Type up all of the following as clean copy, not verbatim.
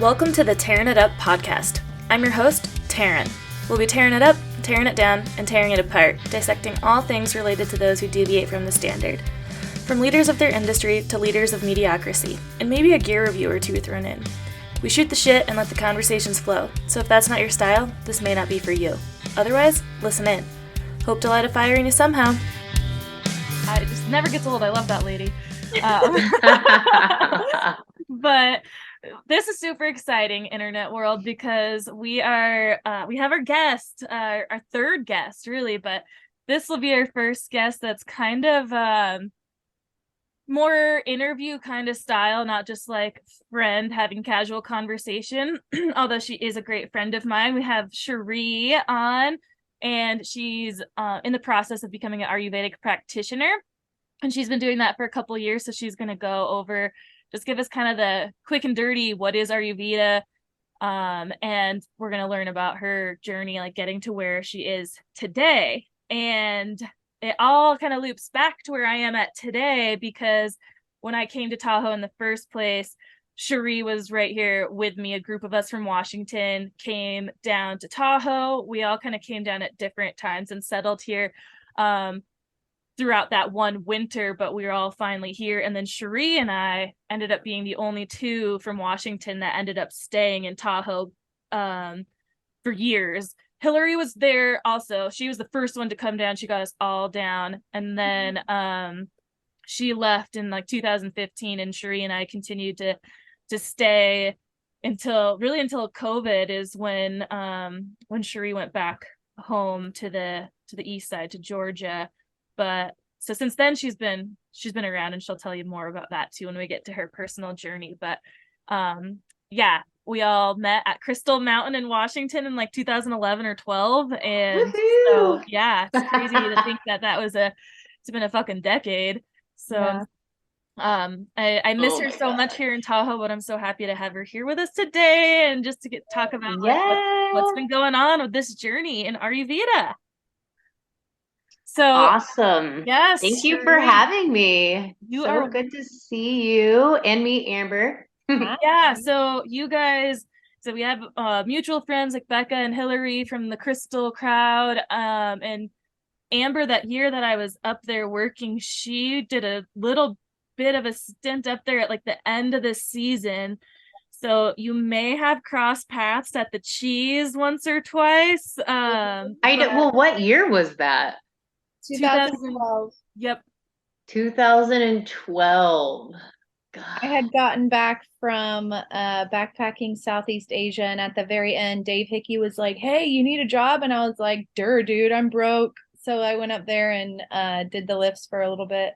Welcome to the Tearing It Up podcast. I'm your host, Taryn. We'll be tearing it up, tearing it down, and tearing it apart, dissecting all things related to those who deviate from the standard. From leaders of their industry to leaders of mediocrity, and maybe a gear review or two thrown in. We shoot the shit and let the conversations flow, so if that's not your style, this may not be for you. Otherwise, listen in. Hope to light a fire in you somehow. It just never gets old. I love that lady. But this is super exciting, internet world, because we have our guest, our third guest, really, but this will be our first guest that's kind of more interview kind of style, not just like friend having casual conversation, although she is a great friend of mine. We have Sheree on, and she's in the process of becoming an Ayurvedic practitioner, and she's been doing that for a couple of years, so she's going to go over, just give us kind of the quick and dirty, what is Ayurveda, and we're going to learn about her journey, like getting to where she is today. And it all kind of loops back to where I am at today, because when I came to Tahoe in the first place, Sheree was right here with me. A group of us from Washington came down to Tahoe. We all kind of came down at different times and settled here throughout that one winter, but we were all finally here. And then Sheree and I ended up being the only two from Washington that ended up staying in Tahoe for years. Hillary was there also. She was the first one to come down. She got us all down. And then she left in like 2015, and Sheree and I continued to stay until COVID is when Sheree went back home to the east side, to Georgia. But so since then she's been around, and she'll tell you more about that too when we get to her personal journey. But yeah, we all met at Crystal Mountain in Washington in like 2011 or 12, and so yeah, it's crazy to think that it's been a fucking decade. So yeah. I miss her so much here in Tahoe, but I'm so happy to have her here with us today, and just to talk about what's been going on with this journey in Ayurveda. So awesome. Yes. Thank you for having me. Good to see you and meet Amber. Yeah. So you guys, we have mutual friends like Becca and Hillary from the Crystal crowd. And Amber, that year that I was up there working, she did a little bit of a stint up there at like the end of the season. So you may have crossed paths at the Cheese once or twice. Well, what year was that? 2012. Yep. 2012. God. I had gotten back from backpacking Southeast Asia, and at the very end, Dave Hickey was like, "Hey, you need a job?" And I was like, dude, I'm broke." So I went up there and did the lifts for a little bit.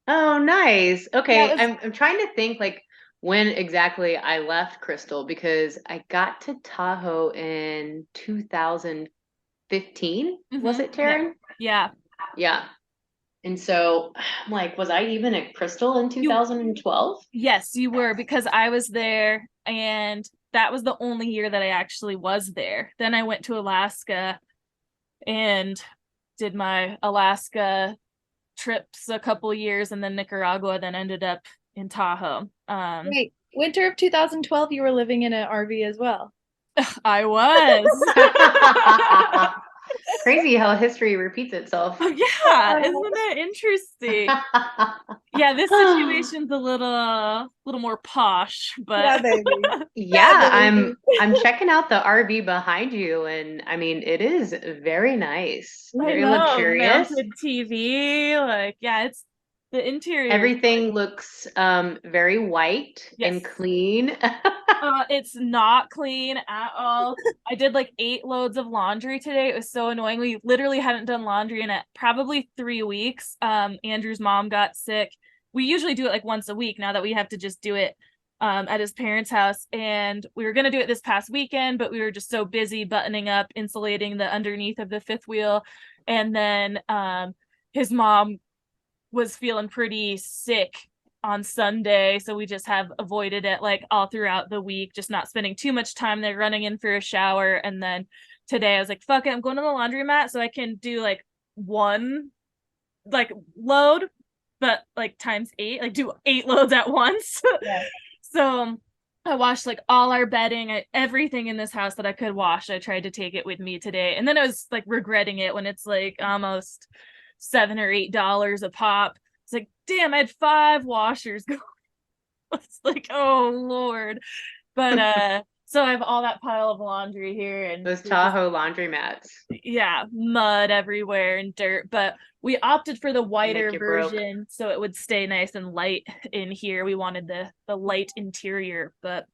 Oh, nice. Okay, Yeah, I'm trying to think like when exactly I left Crystal, because I got to Tahoe in 2015. Was it, Taryn? Yeah. And so I'm like, was I even at Crystal in 2012? Yes, you were, because I was there, and that was the only year that I actually was there. Then I went to Alaska and did my Alaska trips a couple years, and then Nicaragua, then ended up in Tahoe. Wait, winter of 2012, you were living in an RV as well. I was. Crazy how history repeats itself. Yeah, isn't it interesting? Yeah, this situation's a little more posh, but yeah, baby. Yeah, I'm checking out the RV behind you, and I mean, it is very nice, very luxurious. Mounted TV, like, yeah, it's the interior. Everything looks very white and clean. It's not clean at all. I did like 8 loads of laundry today. It was so annoying. We literally hadn't done laundry in probably 3 weeks. Andrew's mom got sick. We usually do it like once a week now that we have to just do it at his parents' house. And we were going to do it this past weekend, but we were just so busy buttoning up, insulating the underneath of the fifth wheel. And then his mom was feeling pretty sick on Sunday, so we just have avoided it like all throughout the week, just not spending too much time there, running in for a shower. And then today I was like, fuck it, I'm going to the laundromat so I can do like one like load, but like times 8, like do 8 loads at once. Yeah. So I washed like all our bedding, everything in this house that I could wash. I tried to take it with me today. And then I was like regretting it when it's like almost $7 or $8 a pop. It's like, damn, I had 5 washers going. It's like, oh Lord. But so I have all that pile of laundry here and Those there's just, Tahoe laundromats. yeah, mud everywhere and dirt. But we opted for the Make whiter you broke. version so it would stay nice and light in here. We wanted the light interior, but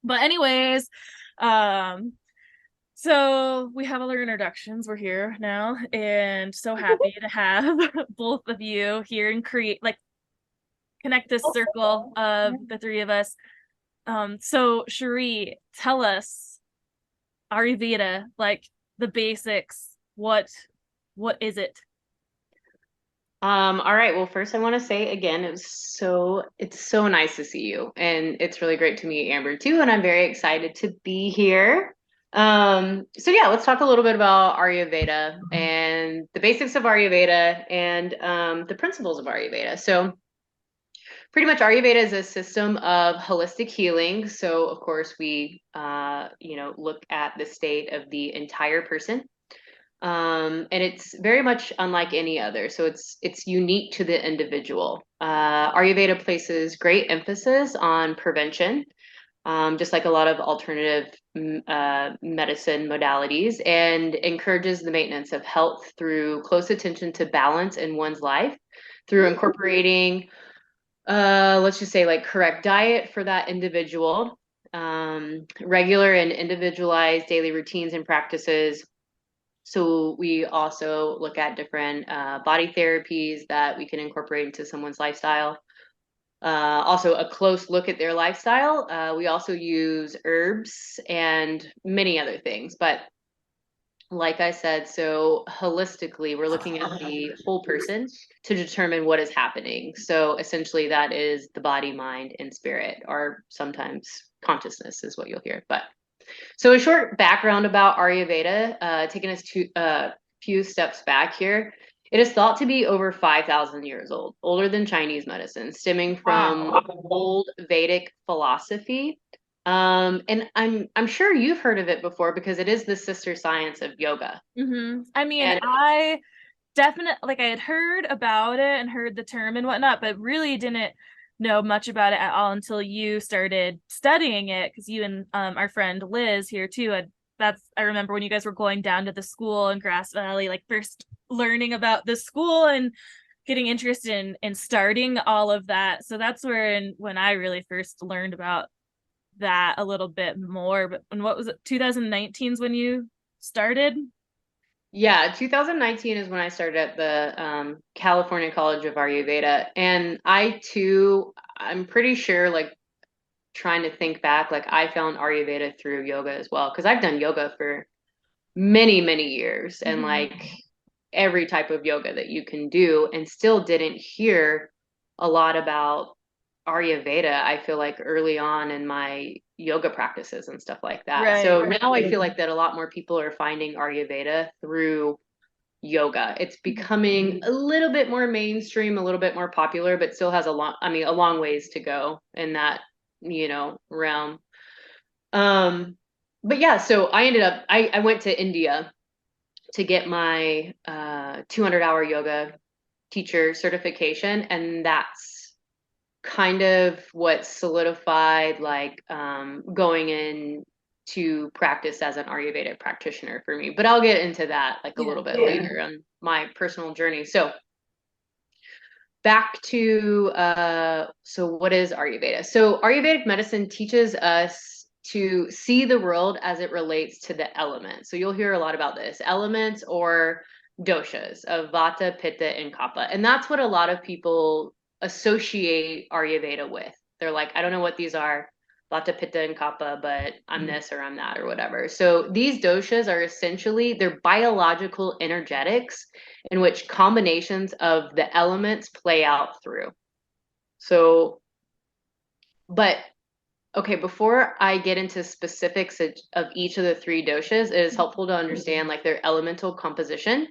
anyways, um so we have all our introductions. We're here now and so happy to have both of you here and create like connect this circle of the three of us. So Sheree, tell us Ayurveda, like the basics. What is it? All right. Well, first I want to say again, it's so nice to see you. And it's really great to meet Amber too. And I'm very excited to be here. So yeah, let's talk a little bit about Ayurveda and the basics of Ayurveda and the principles of Ayurveda. So pretty much Ayurveda is a system of holistic healing. So of course we look at the state of the entire person. And it's very much unlike any other. So it's unique to the individual. Ayurveda places great emphasis on prevention, just like a lot of alternative medicine modalities, and encourages the maintenance of health through close attention to balance in one's life, through incorporating, let's just say, like correct diet for that individual, regular and individualized daily routines and practices. So we also look at different body therapies that we can incorporate into someone's lifestyle. Also, a close look at their lifestyle. We also use herbs and many other things. But like I said, so holistically, we're looking at the whole person to determine what is happening. So essentially, that is the body, mind, and spirit, or sometimes consciousness is what you'll hear. But so a short background about Ayurveda, taking us to a few steps back here. It is thought to be over 5,000 years old, older than Chinese medicine, stemming from old Vedic philosophy. And I'm sure you've heard of it before because it is the sister science of yoga. I mean, And I definitely like I had heard about it and heard the term and whatnot, but really didn't know much about it at all until you started studying it because you and our friend Liz here too. And I remember when you guys were going down to the school in Grass Valley, like first learning about the school and getting interested in starting all of that. So that's when I really first learned about that a little bit more. But and what was it? 2019 is when you started? yeah, 2019 is when I started at the California College of Ayurveda. And I too, I'm pretty sure, like, trying to think back, like I found Ayurveda through yoga as well, because I've done yoga for many, many years and like every type of yoga that you can do, and still didn't hear a lot about Ayurveda. I feel like early on in my yoga practices and stuff like that. Right. So now I feel like that a lot more people are finding Ayurveda through yoga. It's becoming a little bit more mainstream, a little bit more popular, but still has a long ways to go in that, realm. But yeah, so I went to India to get my 200-hour yoga teacher certification, and that's kind of what solidified like going in to practice as an Ayurvedic practitioner for me. But I'll get into that like a little bit later on my personal journey. So back to so what is Ayurveda? So Ayurvedic medicine teaches us to see the world as it relates to the elements. So you'll hear a lot about this, elements or doshas of Vata, Pitta, and Kapha. And that's what a lot of people associate Ayurveda with. They're like, I don't know what these are, Vata, Pitta, and Kapha, but I'm this or I'm that or whatever. So these doshas are essentially, they're biological energetics in which combinations of the elements play out through. So, but okay, before I get into specifics of each of the three doshas, it is helpful to understand like their elemental composition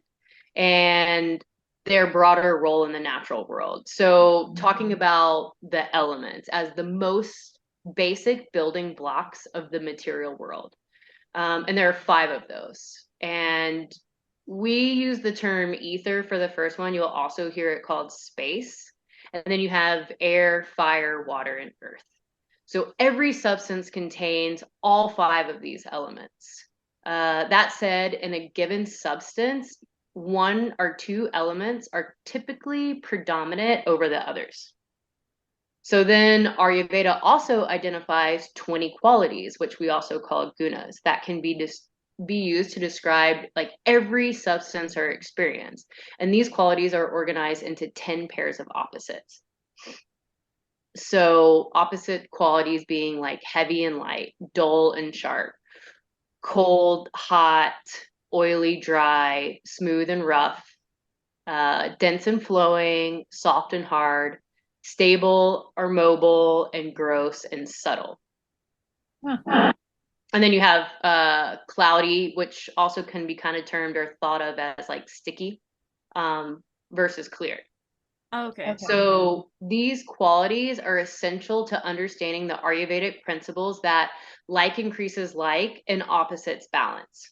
and their broader role in the natural world. So, talking about the elements as the most basic building blocks of the material world. And there are 5 of those. And we use the term ether for the first one. You'll also hear it called space. And then you have air, fire, water, and earth. So every substance contains all 5 of these elements. That said, in a given substance, 1 or 2 elements are typically predominant over the others. So then Ayurveda also identifies 20 qualities, which we also call gunas, that can be used to describe like every substance or experience. And these qualities are organized into 10 pairs of opposites. So opposite qualities being like heavy and light, dull and sharp, cold, hot, oily, dry, smooth and rough, dense and flowing, soft and hard, stable or mobile, and gross and subtle. Huh. And then you have cloudy, which also can be kind of termed or thought of as like sticky, versus clear. Okay. So these qualities are essential to understanding the Ayurvedic principles that like increases like and opposites balance.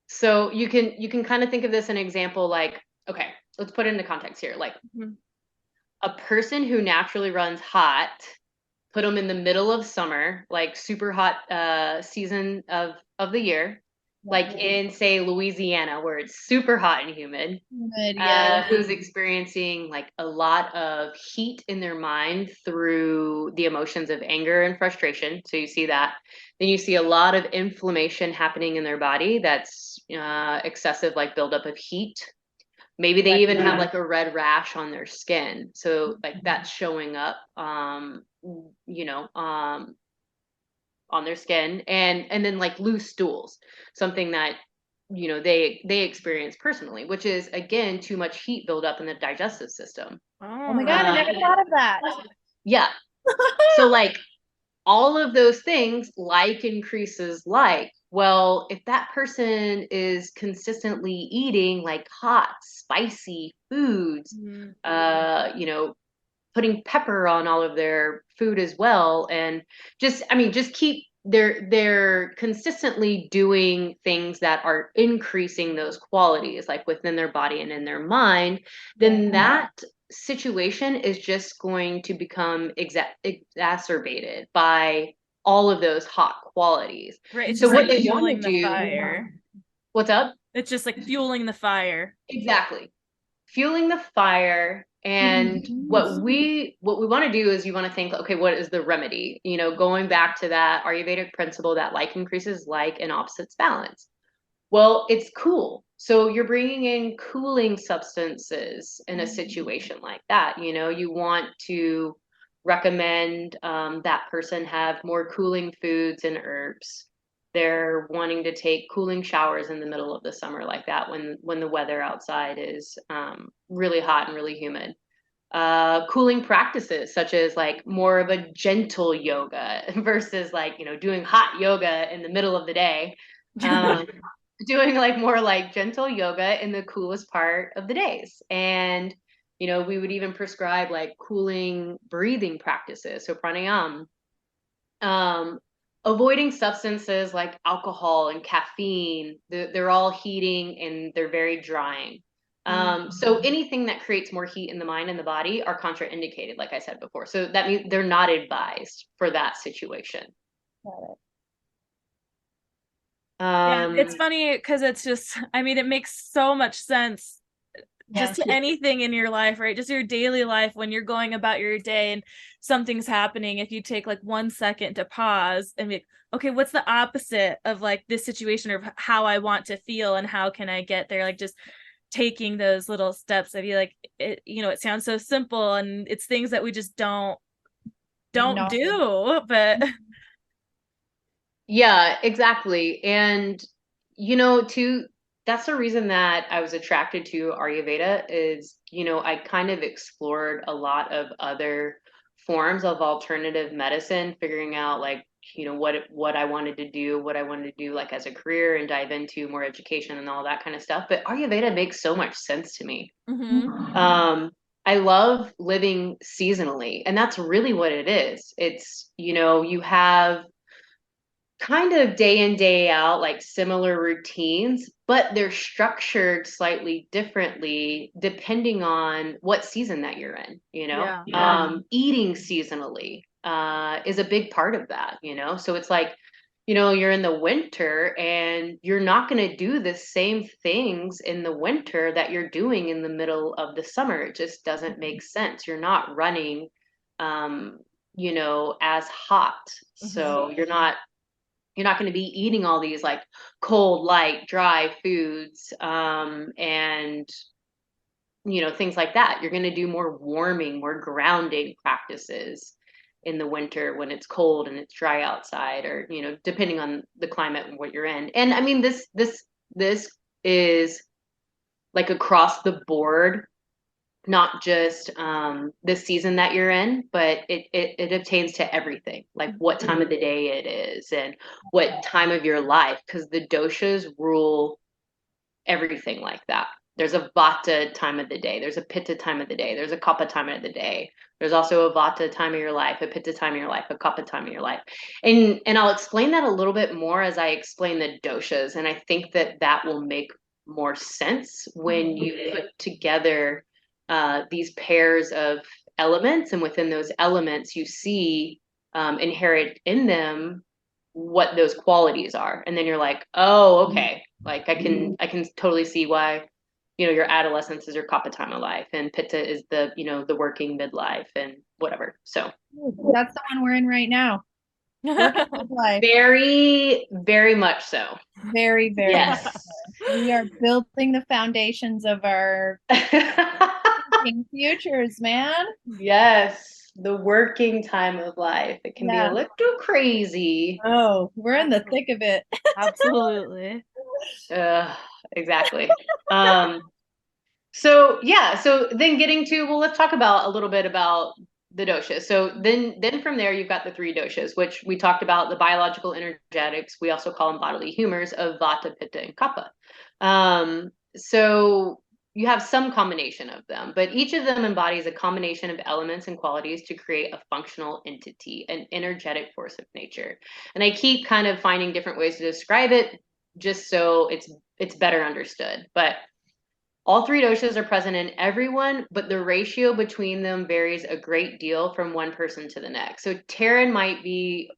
So you can kind of think of this an example like, okay, let's put it into context here. Like a person who naturally runs hot, put them in the middle of summer, like super hot season of the year, like in say Louisiana where it's super hot and humid. Yeah. Who's experiencing like a lot of heat in their mind through the emotions of anger and frustration. So you see that. Then you see a lot of inflammation happening in their body. That's excessive, like buildup of heat. Maybe they even have like a red rash on their skin. So like that's showing up, you know, on their skin, and then like loose stools, something that you know they experience personally, which is again too much heat buildup in the digestive system. Oh my God, I never thought of that. Yeah. So like all of those things like increases like. Well, if that person is consistently eating like hot, spicy foods, you know, putting pepper on all of their food as well, and just I mean just keep they're consistently doing things that are increasing those qualities like within their body and in their mind, then that situation is just going to become exacerbated by all of those hot qualities. Right. It's So just what like they want to fueling the do, fire. what's up? It's just like fueling the fire. Exactly. Fueling the fire. And what we want to do is you want to think, okay, what is the remedy? You know, going back to that Ayurvedic principle that like increases like and opposites balance. Well, it's cool. So you're bringing in cooling substances in a situation like that. You know, you want to recommend that person have more cooling foods and herbs. They're wanting to take cooling showers in the middle of the summer like that when the weather outside is really hot and really humid. Cooling practices such as like more of a gentle yoga versus like, you know, doing hot yoga in the middle of the day. Doing like more like gentle yoga in the coolest part of the days. And, you know, we would even prescribe like cooling breathing practices. So pranayama, avoiding substances like alcohol and caffeine. They're all heating and they're very drying. So anything that creates more heat in the mind and the body are contraindicated, like I said before. So that means they're not advised for that situation. Got it. Yeah, it's funny because it's just, I mean, it makes so much sense just to anything in your life, right? Just your daily life when you're going about your day and something's happening. If you take like 1 second to pause and be like, okay, what's the opposite of like this situation or how I want to feel and how can I get there? Like just taking those little steps. I feel like it, you know, it sounds so simple and it's things that we just don't do, but yeah, exactly. And you know, that's the reason that I was attracted to Ayurveda is, you know, I kind of explored a lot of other forms of alternative medicine, figuring out like, you know, what I wanted to do, what I wanted to do like as a career and dive into more education and all that kind of stuff. But Ayurveda makes so much sense to me. I love living seasonally, and that's really what it is. It's, you have kind of day in, day out, like similar routines, but they're structured slightly differently depending on what season that you're in, Yeah. Eating seasonally is a big part of that, So it's like, you're in the winter and you're not going to do the same things in the winter that you're doing in the middle of the summer. It just doesn't make sense. You're not running, um, as hot. So you're not going to be eating all these like cold, light, dry foods, and things like that. You're going to do more warming, more grounding practices in the winter when it's cold and it's dry outside, or depending on the climate and what you're in. And I mean, this is like across the board, not just the season that you're in, but it obtains to everything, like what time of the day it is and what time of your life, because the doshas rule everything like that. There's a vata time of the day, there's a pitta time of the day, there's a kapha time of the day. There's also a vata time of your life, a pitta time of your life, a kapha time of your life. And I'll explain that a little bit more as I explain the doshas. And I think that will make more sense when you put together these pairs of elements, and within those elements you see inherent in them what those qualities are, and then you're like, oh, okay, like I can totally see why your adolescence is your kapha time of life, and pitta is the working midlife and whatever. So That's the one we're in right now. Working life. very, very much so. Very, very Yes. much so. We are building the foundations of our futures, man. Yes, the working time of life. It can be a Yeah. little crazy. Oh, we're in the thick of it. Absolutely. Exactly. So then getting to, well, let's talk about a little bit about the doshas. So then from there you've got the three doshas, which we talked about, the biological energetics. We also call them bodily humors of vata, pitta, and kapha. So you have some combination of them, but each of them embodies a combination of elements and qualities to create a functional entity, an energetic force of nature. And I keep kind of finding different ways to describe it just so it's better understood. But all three doshas are present in everyone, but the ratio between them varies a great deal from one person to the next. So Taryn might be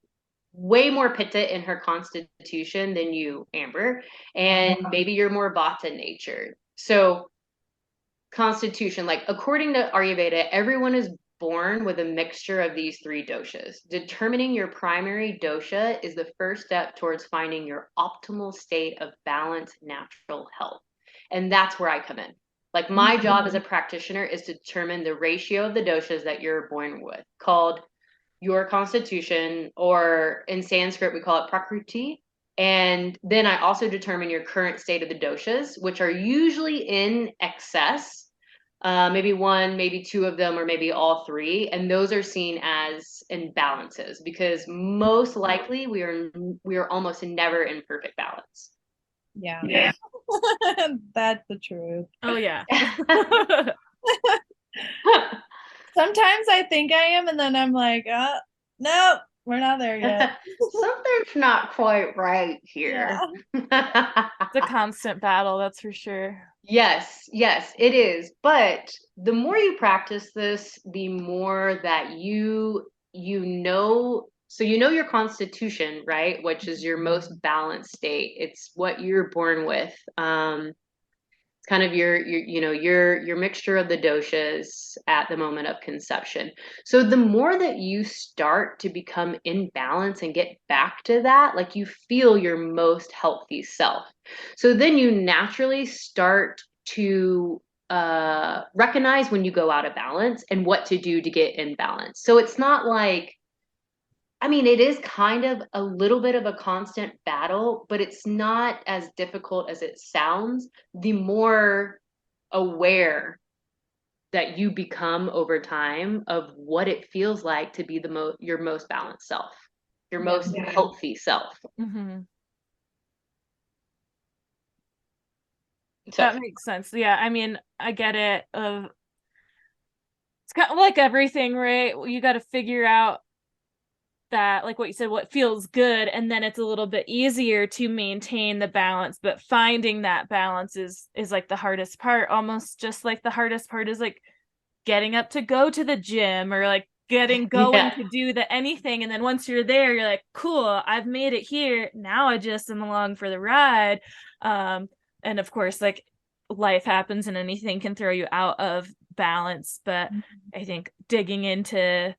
way more pitta in her constitution than you, Amber, and maybe you're more vata natured. So constitution, like according to Ayurveda, everyone is born with a mixture of these three doshas. Determining your primary dosha is the first step towards finding your optimal state of balanced natural health. And that's where I come in. Like my job as a practitioner is to determine the ratio of the doshas that you're born with, called your constitution, or in Sanskrit, we call it prakriti. And then I also determine your current state of the doshas, which are usually in excess, maybe one, maybe two of them, or maybe all three. And those are seen as imbalances, because most likely we are almost never in perfect balance. Yeah. That's the truth. Oh yeah. Sometimes I think I am, and then I'm like, no, we're not there yet. Something's not quite right here. Yeah. It's a constant battle, that's for sure. Yes, yes, it is. But the more you practice this, the more that so you know your constitution, right? Which is your most balanced state. It's what you're born with. It's kind of your mixture of the doshas at the moment of conception. So the more that you start to become in balance and get back to that, like you feel your most healthy self. So then you naturally start to recognize when you go out of balance and what to do to get in balance. So it's not like, I mean, it is kind of a little bit of a constant battle, but it's not as difficult as it sounds. The more aware that you become over time of what it feels like to be your most balanced self, your most healthy self. Mm-hmm. So That makes sense. Yeah, I mean, I get it. Of it's kind of like everything, right? You got to figure out that, like what you said, what feels good, and then it's a little bit easier to maintain the balance. But finding that balance is like the hardest part, almost just like the hardest part is like getting up to go to the gym, or like getting going Yeah. to do the anything. And then once you're there, you're like, cool, I've made it here. Now I just am along for the ride. And of course, like life happens and anything can throw you out of balance. But I think digging into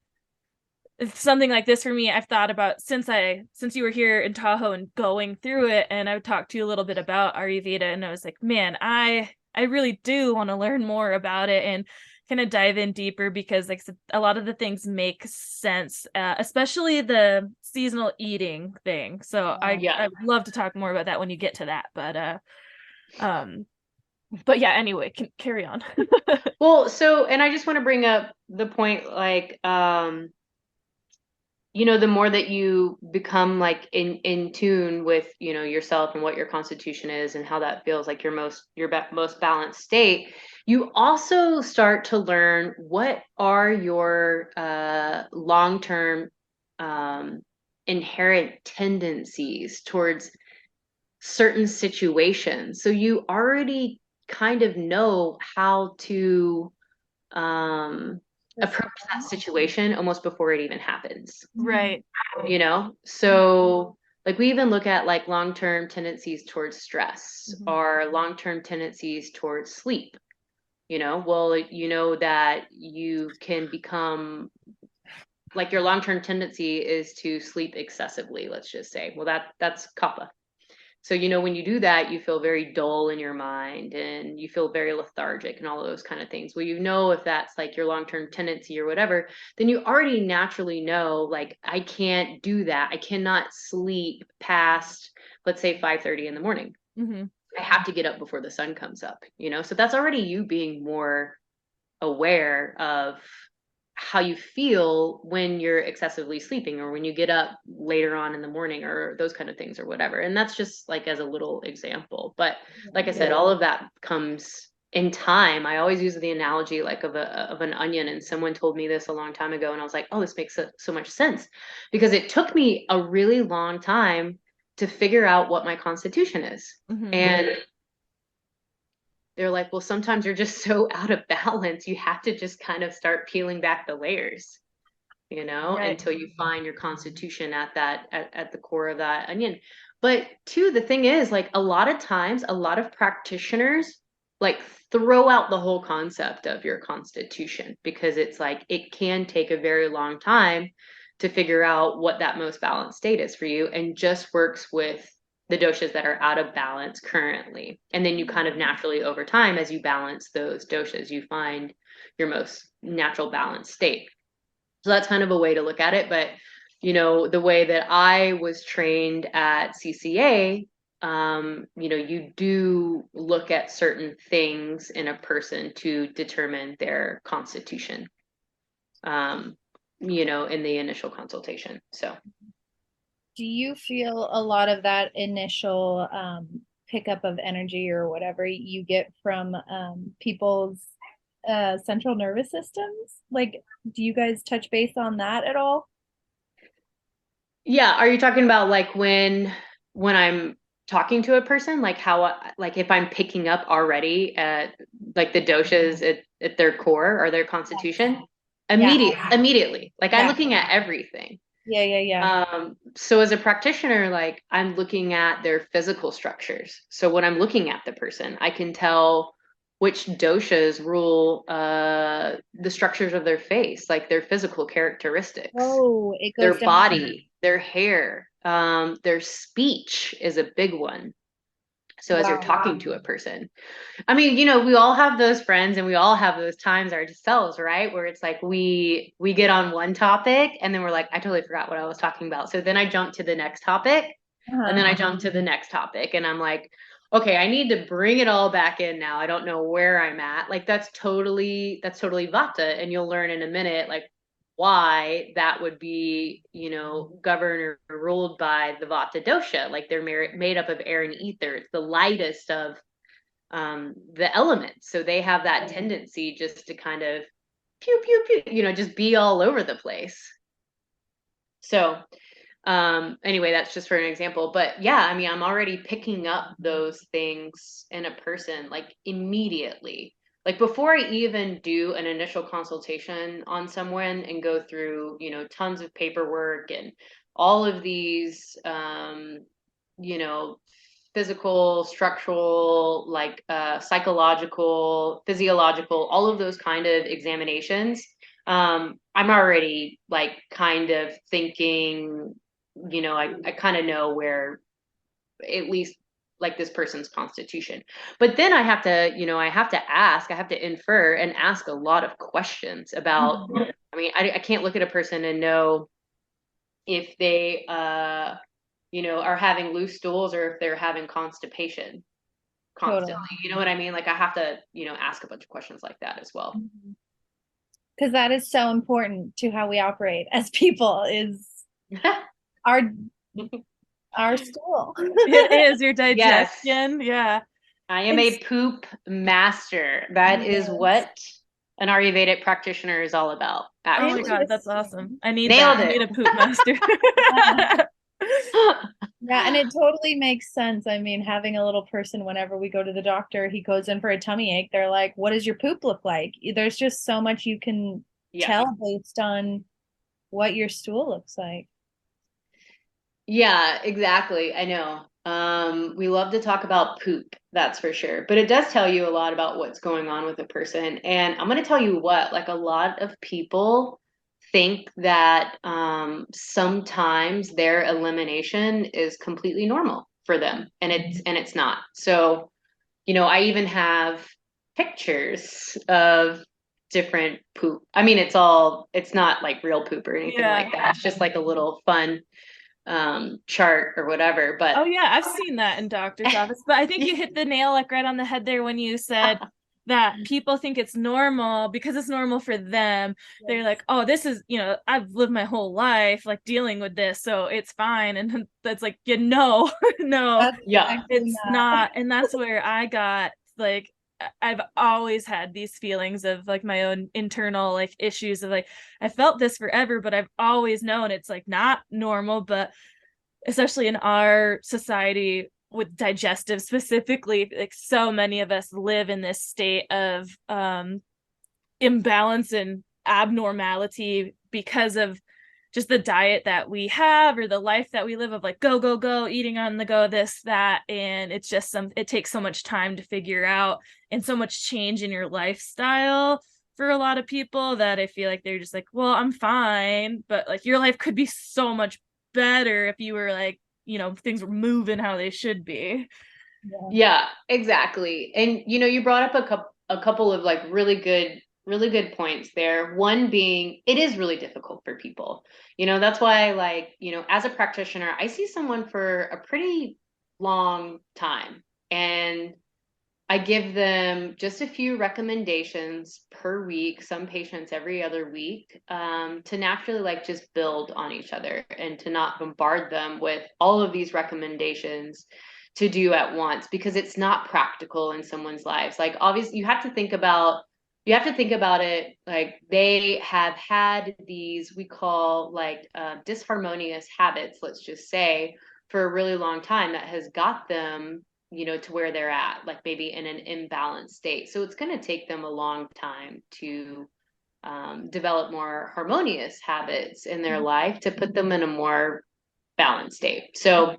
something like this for me, I've thought about since you were here in Tahoe and going through it, and I've talked to you a little bit about Ayurveda, and I was like, man, I really do want to learn more about it and kind of dive in deeper, because like a lot of the things make sense, especially the seasonal eating thing. So Yeah. I'd love to talk more about that when you get to that, um but yeah, anyway, can carry on. Well, so, and I just want to bring up the point, like, the more that you become like in tune with, yourself and what your constitution is and how that feels like most balanced state, you also start to learn what are your long-term inherent tendencies towards certain situations. So you already kind of know how to approach that situation almost before it even happens. Right. So like we even look at like long-term tendencies towards stress or long-term tendencies towards sleep. Well, that you can become like your long-term tendency is to sleep excessively, let's just say. Well, that's kapha. So, when you do that, you feel very dull in your mind and you feel very lethargic and all of those kind of things. Well, if that's like your long-term tendency or whatever, then you already naturally know, like, I can't do that. I cannot sleep past, let's say, 5:30 in the morning. I have to get up before the sun comes up, So that's already you being more aware of how you feel when you're excessively sleeping or when you get up later on in the morning or those kind of things or whatever. And that's just like as a little example. But like I said, all of that comes in time. I always use the analogy like of an onion, and someone told me this a long time ago and I was like, oh, this makes so much sense, because it took me a really long time to figure out what my constitution is. And they're like, well, sometimes you're just so out of balance. You have to just kind of start peeling back the layers, Right. until you find your constitution at the core of that onion. But too, the thing is, like, a lot of times, a lot of practitioners like throw out the whole concept of your constitution, because it's like it can take a very long time to figure out what that most balanced state is for you, and just works with the doshas that are out of balance currently. And then you kind of naturally over time, as you balance those doshas, you find your most natural balanced state. So that's kind of a way to look at it. But, the way that I was trained at CCA, you do look at certain things in a person to determine their constitution, in the initial consultation. So. Do you feel a lot of that initial pickup of energy or whatever you get from people's central nervous systems? Like, do you guys touch base on that at all? Yeah. Are you talking about like when I'm talking to a person, like how, like if I'm picking up already at like the doshas at their core or their constitution? Immediately. Like I'm looking at everything. Yeah. So as a practitioner, like I'm looking at their physical structures. So when I'm looking at the person, I can tell which doshas rule the structures of their face, like their physical characteristics, Oh, it goes their down. body, their hair, their speech is a big one. So as you're talking to a person, I mean, we all have those friends and we all have those times ourselves, right? Where it's like we get on one topic and then we're like, I totally forgot what I was talking about. So then I jump to the next topic and then I jump to the next topic and I'm like, okay, I need to bring it all back in now. I don't know where I'm at. Like that's totally vata. And you'll learn in a minute, like why that would be, governed or ruled by the vata dosha. Like they're made up of air and ether. It's the lightest of the elements. So they have that tendency just to kind of pew, pew, pew, just be all over the place. So, anyway, that's just for an example. But yeah, I mean, I'm already picking up those things in a person like immediately. Like before I even do an initial consultation on someone and go through, tons of paperwork and all of these, you know, physical, structural, like psychological, physiological, all of those kind of examinations. I'm already like kind of thinking, I kind of know where at least like this person's constitution. But then I have to ask, I have to infer and ask a lot of questions about, I mean, I can't look at a person and know if they, are having loose stools or if they're having constipation constantly. Totally. You know what I mean? Like I have to, ask a bunch of questions like that as well. Because that is so important to how we operate as people is our our stool. It is your Yes. digestion. Yeah. I am a poop master. That is what an Ayurvedic practitioner is all about, Oh my actually. God, that's awesome. I need Nailed that. I it. need a poop master. Yeah, and it totally makes sense. I mean, having a little person, whenever we go to the doctor, he goes in for a tummy ache. They're like, what does your poop look like? There's just so much you can Yeah. tell based on what your stool looks like. Yeah, exactly. I know. We love to talk about poop, that's for sure. But it does tell you a lot about what's going on with a person. And I'm going to tell you what, like a lot of people think that sometimes their elimination is completely normal for them, and it's not. So, I even have pictures of different poop. I mean, it's not like real poop or anything Yeah. like that. It's just like a little fun chart or whatever. But Oh yeah, I've seen that in doctor's office. But I think you hit the nail like right on the head there when you said that people think it's normal because it's normal for them. They're like, oh, this is, I've lived my whole life like dealing with this, so it's fine. And that's like, no, That's yeah, it's not. And that's where I got like, I've always had these feelings of like my own internal like issues of like, I felt this forever, but I've always known it's like not normal. But especially in our society with digestive specifically, like so many of us live in this state of imbalance and abnormality because of just the diet that we have or the life that we live of like go go go, eating on the go, this that, and it's just it takes so much time to figure out and so much change in your lifestyle for a lot of people that I feel like they're just like, well, I'm fine, but like your life could be so much better if you were like, things were moving how they should be. yeah, exactly. And you brought up a couple of like really good points there. One being it is really difficult for people. That's why like, as a practitioner, I see someone for a pretty long time, and I give them just a few recommendations per week, some patients every other week, to naturally like just build on each other and to not bombard them with all of these recommendations to do at once, because it's not practical in someone's lives. Like obviously you have to think about it like they have had these we call like disharmonious habits, let's just say, for a really long time that has got them to where they're at, like maybe in an imbalanced state. So it's going to take them a long time to develop more harmonious habits in their life to put them in a more balanced state. So,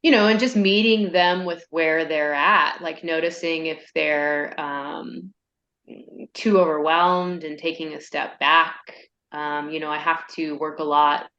and just meeting them with where they're at, like noticing if they're too overwhelmed and taking a step back. I have to work a lot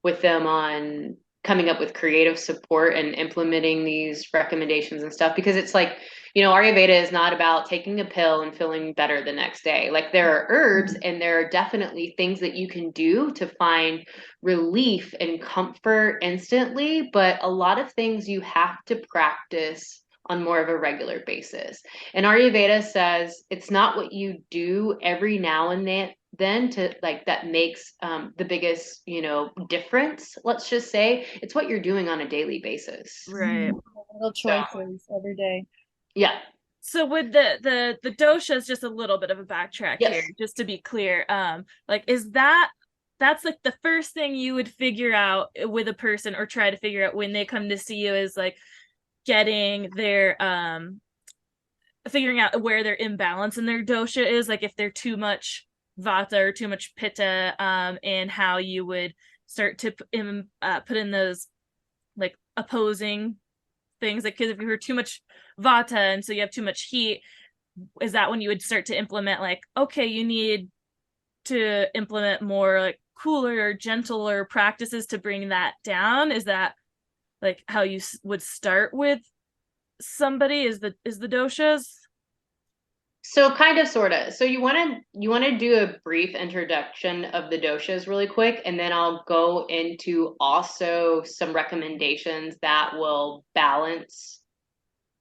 with them on coming up with creative support and implementing these recommendations and stuff, because it's like, Ayurveda is not about taking a pill and feeling better the next day. Like there are herbs and there are definitely things that you can do to find relief and comfort instantly, but a lot of things you have to practice on more of a regular basis. And Ayurveda says it's not what you do every now and then to like that makes the biggest difference, let's just say. It's what you're doing on a daily basis. Right. Little choices every day. Yeah, So with the doshas, just a little bit of a backtrack Yes. here, just to be clear. Like, that's like the first thing you would figure out with a person, or try to figure out when they come to see you, is like getting their figuring out where their imbalance in their dosha is, like if they're too much vata or too much pitta, and how you would start to put in those like opposing things, like because if you were too much vata and so you have too much heat, is that when you would start to implement like, okay, you need to implement more like cooler or gentler practices to bring that down? Is that like how you would start with somebody, is the doshas? So kind of, sort of. So you want to do a brief introduction of the doshas really quick, and then I'll go into also some recommendations that will balance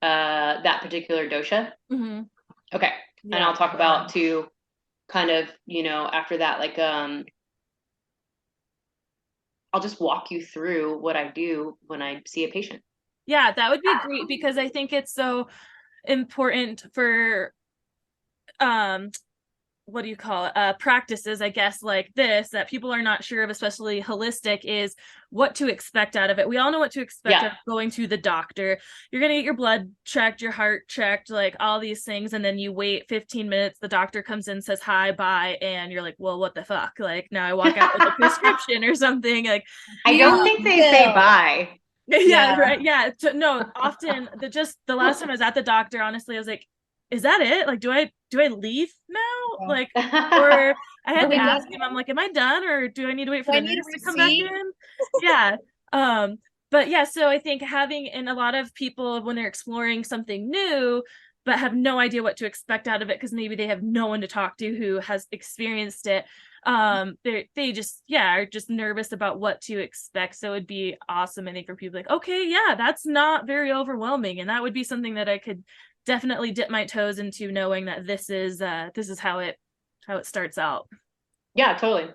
that particular dosha. Mm-hmm. Okay. Yeah. And I'll talk about too, kind of, after that, like I'll just walk you through what I do when I see a patient. Yeah, that would be great, because I think it's so important for what do you call it, practices, I guess, like this, that people are not sure of, especially holistic, is what to expect out of it. We all know what to expect out of going to the doctor. You're going to get your blood checked, your heart checked, like all these things, and then you wait 15 minutes, the doctor comes in, says hi, bye, and you're like, well, what the fuck, like now I walk out with a prescription or something. Like, I don't think they say bye. Yeah, right. Yeah. No, often the last time I was at the doctor, honestly, I was like, is that it? Like, do I leave now? Like, or I had to ask him, I'm like, am I done, or do I need to wait for the nurse to come back in? Yeah. But yeah, so I think having, and a lot of people, when they're exploring something new but have no idea what to expect out of it, because maybe they have no one to talk to who has experienced it, they just, yeah, are just nervous about what to expect. So it'd be awesome, I think, for people like, okay, yeah, that's not very overwhelming, and that would be something that I could definitely dip my toes into, knowing that this is how it starts out. Yeah, totally.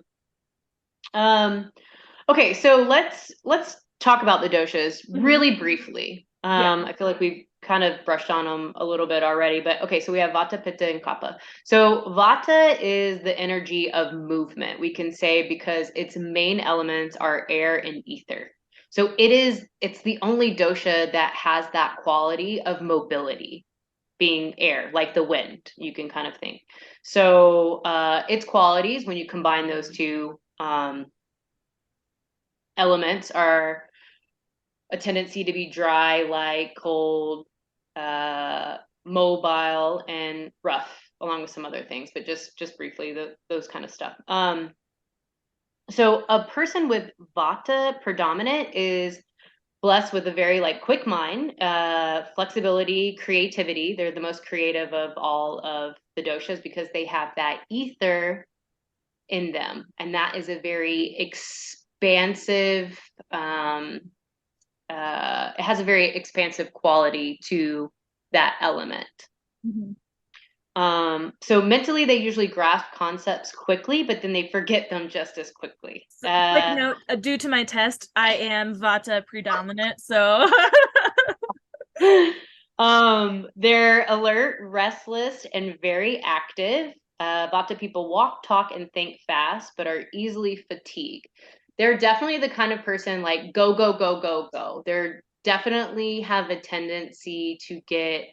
Okay, so let's talk about the doshas really briefly. I feel like we've kind of brushed on them a little bit already, but okay, so we have vata, pitta, and kapha. So vata is the energy of movement, we can say, because its main elements are air and ether. So it's the only dosha that has that quality of mobility, being air, like the wind, you can kind of think. So its qualities, when you combine those two elements, are a tendency to be dry, light, cold, mobile, and rough, along with some other things, but just briefly, those kind of stuff. So a person with vata predominant is blessed with a very like quick mind, flexibility, creativity. They're the most creative of all of the doshas because they have that ether in them, and that is a very expansive, it has a very expansive quality to that element. So mentally, they usually grasp concepts quickly, but then they forget them just as quickly. So, quick note, due to my test, I am vata predominant, so they're alert, restless, and very active. Vata people walk, talk, and think fast, but are easily fatigued. They're definitely the kind of person like go, go, go, go, go. They're definitely have a tendency to get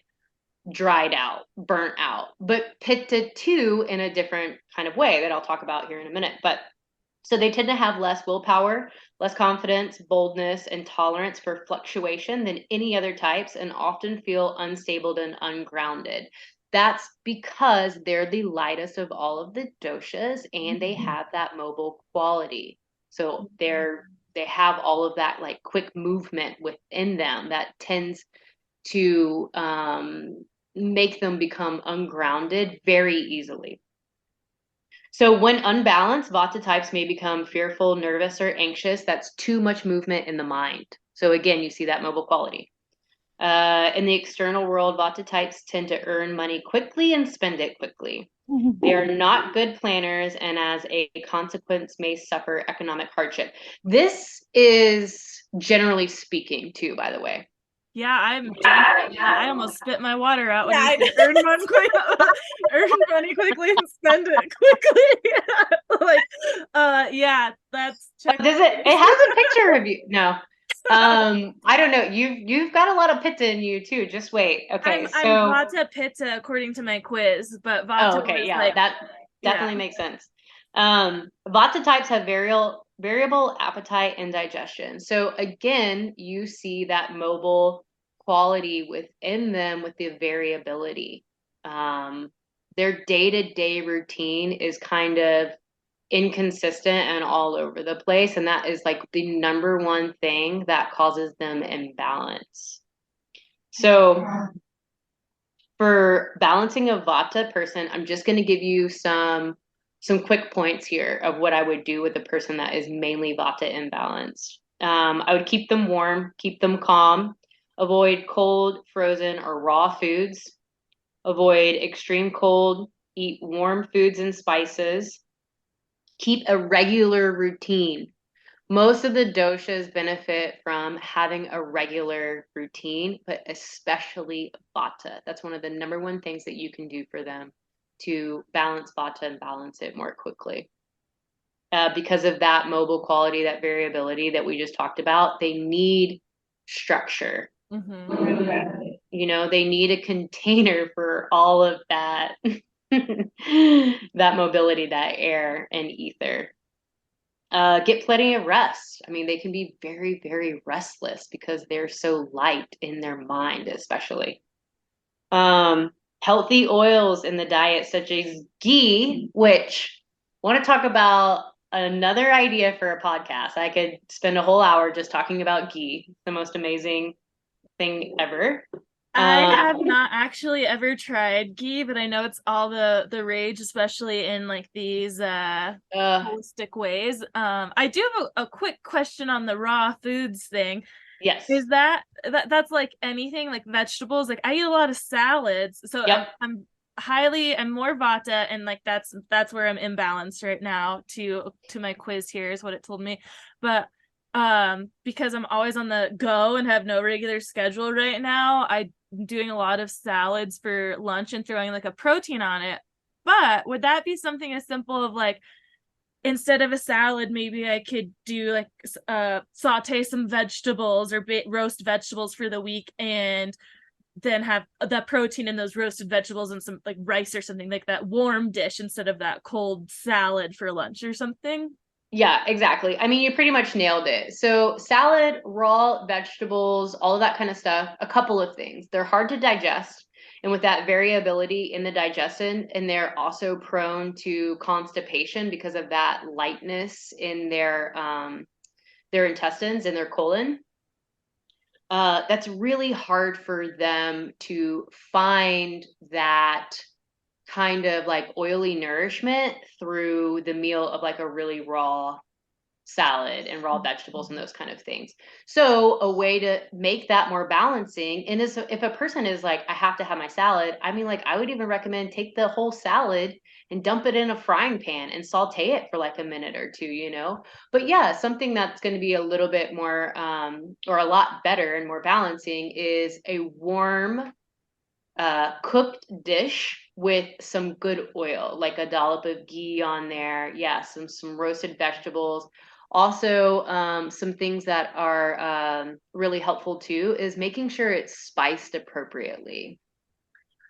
dried out, burnt out, but pitta too, in a different kind of way that I'll talk about here in a minute. But so they tend to have less willpower, less confidence, boldness, and tolerance for fluctuation than any other types, and often feel unstable and ungrounded. That's because they're the lightest of all of the doshas, and they have that mobile quality. So they have all of that like quick movement within them that tends to make them become ungrounded very easily. So when unbalanced, vata types may become fearful, nervous, or anxious. That's too much movement in the mind. So again, you see that mobile quality. In the external world, vata types tend to earn money quickly and spend it quickly. They are not good planners, and as a consequence may suffer economic hardship. This is generally speaking too, by the way. Yeah, I'm drinking. I almost spit my water out when Yeah, you I know. said earn money earn money quickly and spend it quickly. Like, yeah, that's check. Does it? It has a picture of you. No. I don't know. You've got a lot of pitta in you too. Just wait. Okay, I'm so Vata Pitta according to my quiz, but oh, Vata okay, was yeah, like, that yeah. definitely makes sense. Vata types have variable appetite and digestion. So again, you see that mobile quality within them with the variability. Um, their day-to-day routine is kind of inconsistent and all over the place, and that is like the number one thing that causes them imbalance. So for balancing a Vata person, I'm just going to give you some quick points here of what I would do with a person that is mainly Vata imbalanced. I would keep them warm, keep them calm, avoid cold, frozen, or raw foods, avoid extreme cold, eat warm foods and spices, keep a regular routine. Most of the doshas benefit from having a regular routine, but especially Vata. That's one of the number one things that you can do for them to balance Vata and balance it more quickly. Because of that mobile quality, that variability that we just talked about, they need structure. You know, they need a container for all of that, that mobility, that air and ether. Get plenty of rest. I mean, they can be very, very restless because they're so light in their mind, especially. Healthy oils in the diet, such as ghee, which I want to talk about another idea for a podcast. I could spend a whole hour just talking about ghee, the most amazing thing ever. I have not actually ever tried ghee, but I know it's all the rage, especially in like these holistic ways. I do have a quick question on the raw foods thing. Yes. Is that's like anything like vegetables? Like I eat a lot of salads, so Yep. I'm more Vata, and like that's where I'm imbalanced right now to my quiz here is what it told me. But because I'm always on the go and have no regular schedule right now, I'm doing a lot of salads for lunch and throwing like a protein on it. But would that be something as simple of like instead of a salad, maybe I could do like saute some vegetables or roast vegetables for the week and then have the protein in those roasted vegetables and some like rice or something like that warm dish instead of that cold salad for lunch or something. Yeah, exactly. I mean, you pretty much nailed it. So, salad, raw vegetables, all of that kind of stuff, a couple of things. They're hard to digest. And with that variability in the digestion, and they're also prone to constipation because of that lightness in their intestines and their colon. That's really hard for them to find that kind of like oily nourishment through the meal of like a really raw salad and raw vegetables and those kind of things. So a way to make that more balancing, and is if a person is like, I have to have my salad, I mean, like I would even recommend take the whole salad and dump it in a frying pan and saute it for like a minute or two, you know. But yeah, something that's going to be a little bit more or a lot better and more balancing is a warm cooked dish with some good oil, like a dollop of ghee on there. Yeah, some roasted vegetables. Also, some things that are really helpful too is making sure it's spiced appropriately.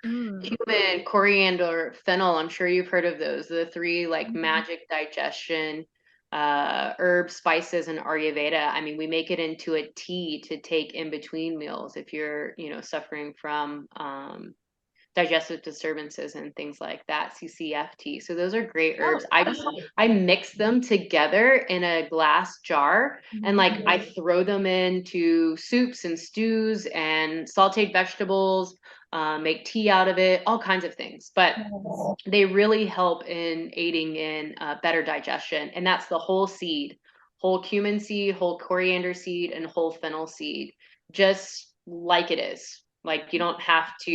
Cumin, coriander, fennel. I'm sure you've heard of those. The three like magic digestion herbs, spices, and Ayurveda. I mean, we make it into a tea to take in between meals if you're, you know, suffering from digestive disturbances and things like that, CCFT. So those are great herbs. I mix them together in a glass jar and like I throw them into soups and stews and sauteed vegetables, make tea out of it, all kinds of things. But they really help in aiding in better digestion. And that's the whole seed, whole cumin seed, whole coriander seed, and whole fennel seed, just like it is. Like you don't have to,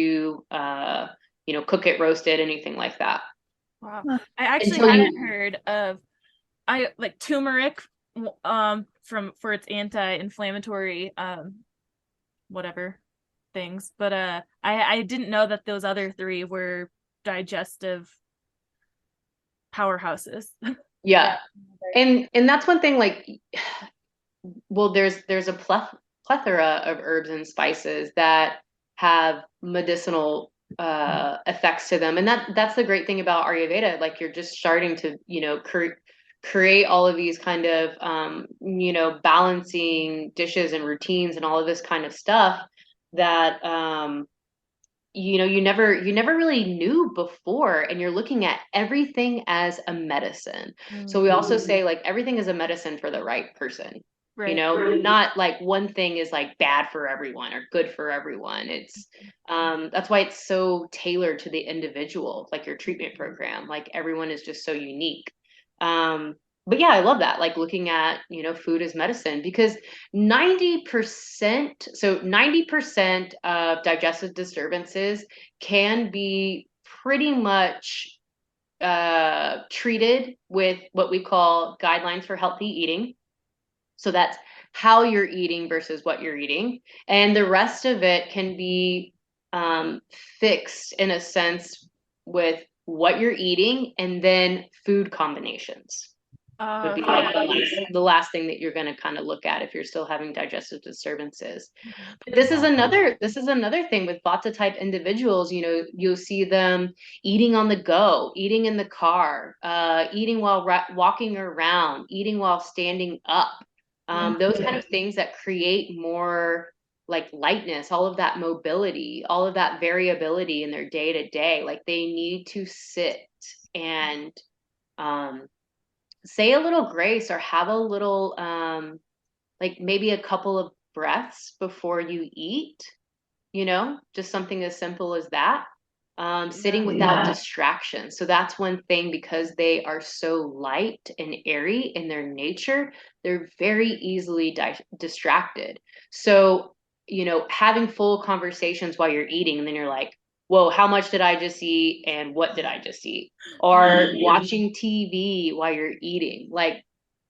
you know, cook it, roast it, anything like that. Wow. I actually Until hadn't you, heard of I like turmeric from for its anti-inflammatory whatever things. But I didn't know that those other three were digestive powerhouses. Yeah. And that's one thing, like, well, there's a plethora of herbs and spices that have medicinal effects to them. And that's the great thing about Ayurveda. Like, you're just starting to, create all of these kind of balancing dishes and routines and all of this kind of stuff that you never really knew before, and you're looking at everything as a medicine. So we also say, like, everything is a medicine for the right person. Right. Not like one thing is like bad for everyone or good for everyone. It's that's why it's so tailored to the individual, like your treatment program. Like, everyone is just so unique. But yeah, I love that, like, looking at food as medicine, because 90% of digestive disturbances can be pretty much treated with what we call guidelines for healthy eating. So that's how you're eating versus what you're eating. And the rest of it can be fixed in a sense with what you're eating, and then food combinations would be like the last thing that you're going to kind of look at if you're still having digestive disturbances. But this is another thing with Vata type individuals. You'll see them eating on the go, eating in the car, eating while walking around, eating while standing up. Those kind of things that create more like lightness, all of that mobility, all of that variability in their day to day. Like, they need to sit and say a little grace, or have a little like maybe a couple of breaths before you eat, just something as simple as that. Sitting without distraction. So that's one thing, because they are so light and airy in their nature, they're very easily distracted. So, having full conversations while you're eating, and then you're like, whoa, how much did I just eat? And what did I just eat? Or watching TV while you're eating, like,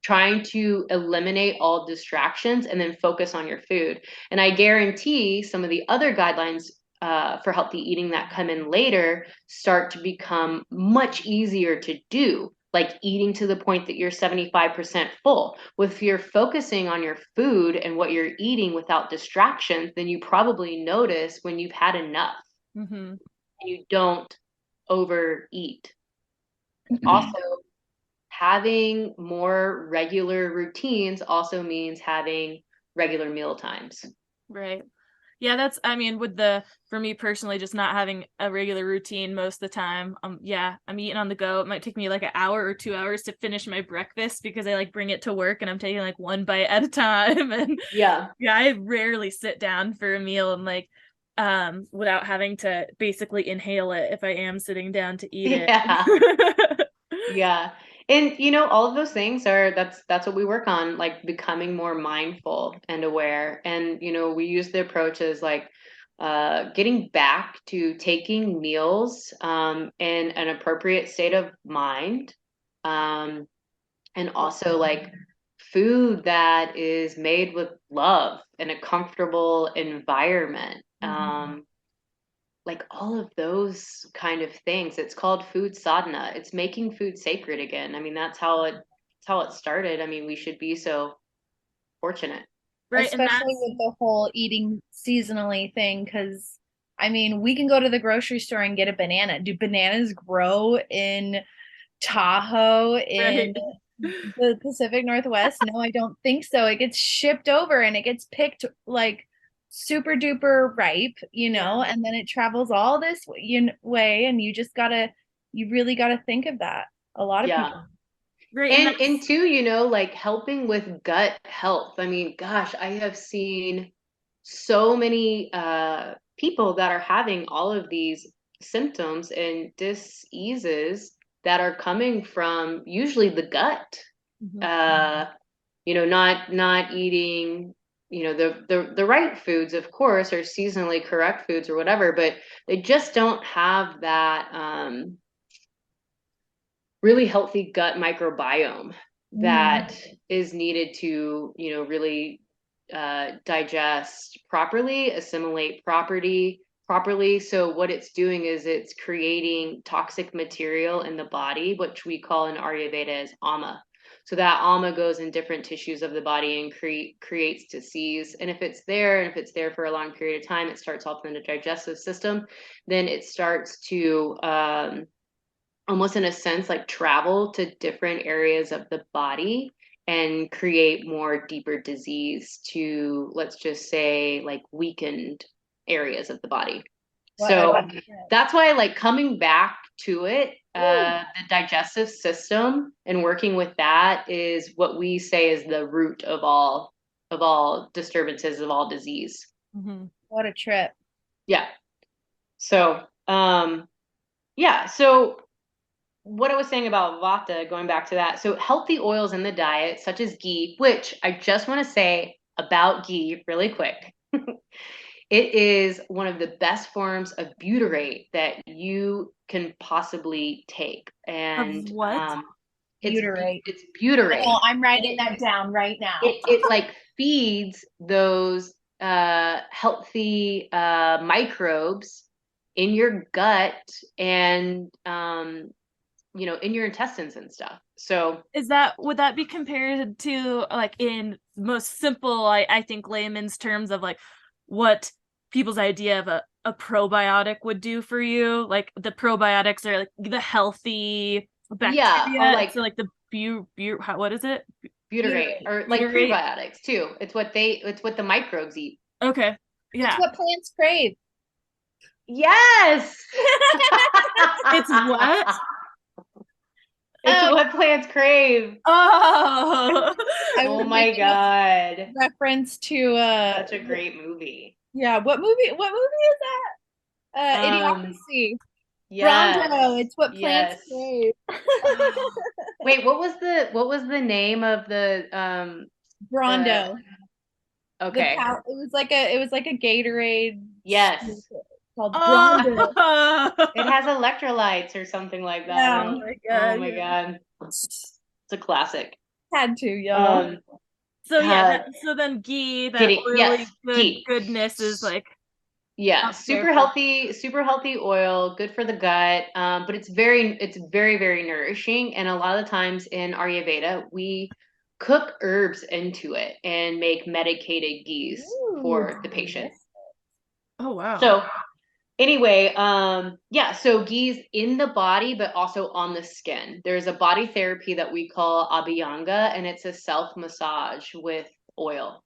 trying to eliminate all distractions and then focus on your food. And I guarantee some of the other guidelines for healthy eating that come in later start to become much easier to do, like eating to the point that you're 75% full. If you're focusing on your food and what you're eating without distractions, then you probably notice when you've had enough. And you don't overeat. Also, having more regular routines also means having regular meal times. Right. Yeah, for me personally, just not having a regular routine most of the time. I'm eating on the go. It might take me like an hour or 2 hours to finish my breakfast, because I like bring it to work and I'm taking like one bite at a time. And yeah, I rarely sit down for a meal and like without having to basically inhale it if I am sitting down to eat it. Yeah. And all of those things that's what we work on, like becoming more mindful and aware. And we use the approaches like getting back to taking meals in an appropriate state of mind, and also like food that is made with love in a comfortable environment. Like, all of those kind of things. It's called food sadhana. It's making food sacred again. I mean, that's how it started. I mean, we should be so fortunate. Right. Especially with the whole eating seasonally thing, because I mean, we can go to the grocery store and get a banana. Do bananas grow in Tahoe in the Pacific Northwest? No, I don't think so. It gets shipped over and it gets picked like super duper ripe, and then it travels all this way, and you really gotta think of that. A lot of people. Right. And too, like helping with gut health. I mean, gosh, I have seen so many people that are having all of these symptoms and diseases that are coming from usually the gut. Not eating, the right foods, of course, or seasonally correct foods or whatever, but they just don't have that really healthy gut microbiome that is needed to, really digest properly, assimilate properly. So what it's doing is it's creating toxic material in the body, which we call in Ayurveda as ama. So that ama goes in different tissues of the body and creates disease. And if it's there, and if it's there for a long period of time, it starts off in the digestive system. Then it starts to almost in a sense like travel to different areas of the body and create more deeper disease to, let's just say, like weakened areas of the body. So that's why like coming back to it, the digestive system and working with that is what we say is the root of all disturbances, of all disease. Mm-hmm. What a trip. Yeah. So yeah, so what I was saying about vata, going back to that. So healthy oils in the diet, such as ghee, which I just want to say about ghee really quick. It is one of the best forms of butyrate that you can possibly take. And of what? Butyrate. It's butyrate. Oh, I'm writing that down right now. It like feeds those healthy microbes in your gut and you know, in your intestines and stuff. So would that be compared to like in most simple, I think layman's terms of like what people's idea of a probiotic would do for you? Like the probiotics are like the healthy bacteria. or like, so like the what is it? Butyrate, or like Butyrate. prebiotics too. It's what the microbes eat. Okay. Yeah. It's what plants crave. Yes. It's what? It's what plants crave. Oh. Oh my God. Reference to Such a great movie. Yeah, what movie is that? Idiocracy. Yes. Bronto, it's what plants crave. Wait, what was the name of the Brondo. Okay. It was like a Gatorade. Yes. Called Brondo. It has electrolytes or something like that. Yeah. Oh my God. Oh my God. It's a classic. Had to, y'all. So yeah, so then ghee, that oily goodness is like super healthy oil, good for the gut. But it's very, very nourishing. And a lot of the times in Ayurveda, we cook herbs into it and make medicated ghees for the patient. Oh wow. So anyway, so ghee's in the body, but also on the skin. There's a body therapy that we call Abhyanga, and it's a self massage with oil.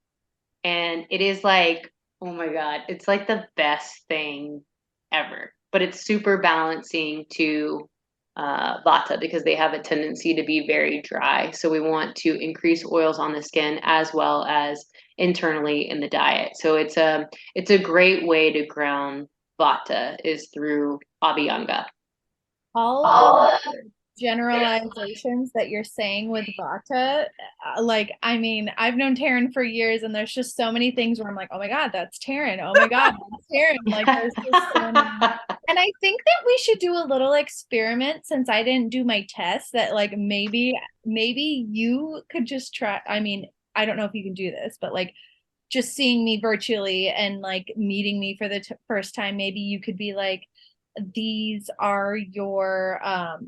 And it is like, oh my God, it's like the best thing ever. But it's super balancing to vata because they have a tendency to be very dry. So we want to increase oils on the skin as well as internally in the diet. So it's a great way to ground vata is through Abhyanga. All of the generalizations that you're saying with vata, like, I mean, I've known Taryn for years, and there's just so many things where I'm like, oh my God, that's Taryn. Oh my God, that's Taryn. Like, there's just so many. And I think that we should do a little experiment since I didn't do my test. That like maybe you could just try. I mean, I don't know if you can do this, but like just seeing me virtually and like meeting me for the first time, maybe you could be like, these are your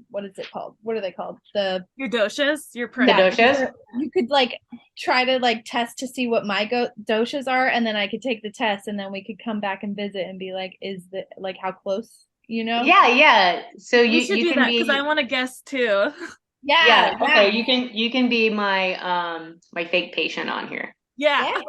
what is it called, what are they called, your doshas, your the doshas. You could like try to like test to see what my doshas are, and then I could take the test, and then we could come back and visit and be like, is the like how close, you know? Yeah, so you should do that because I want to guess too. Yeah, okay, you can be my my fake patient on here. Yeah.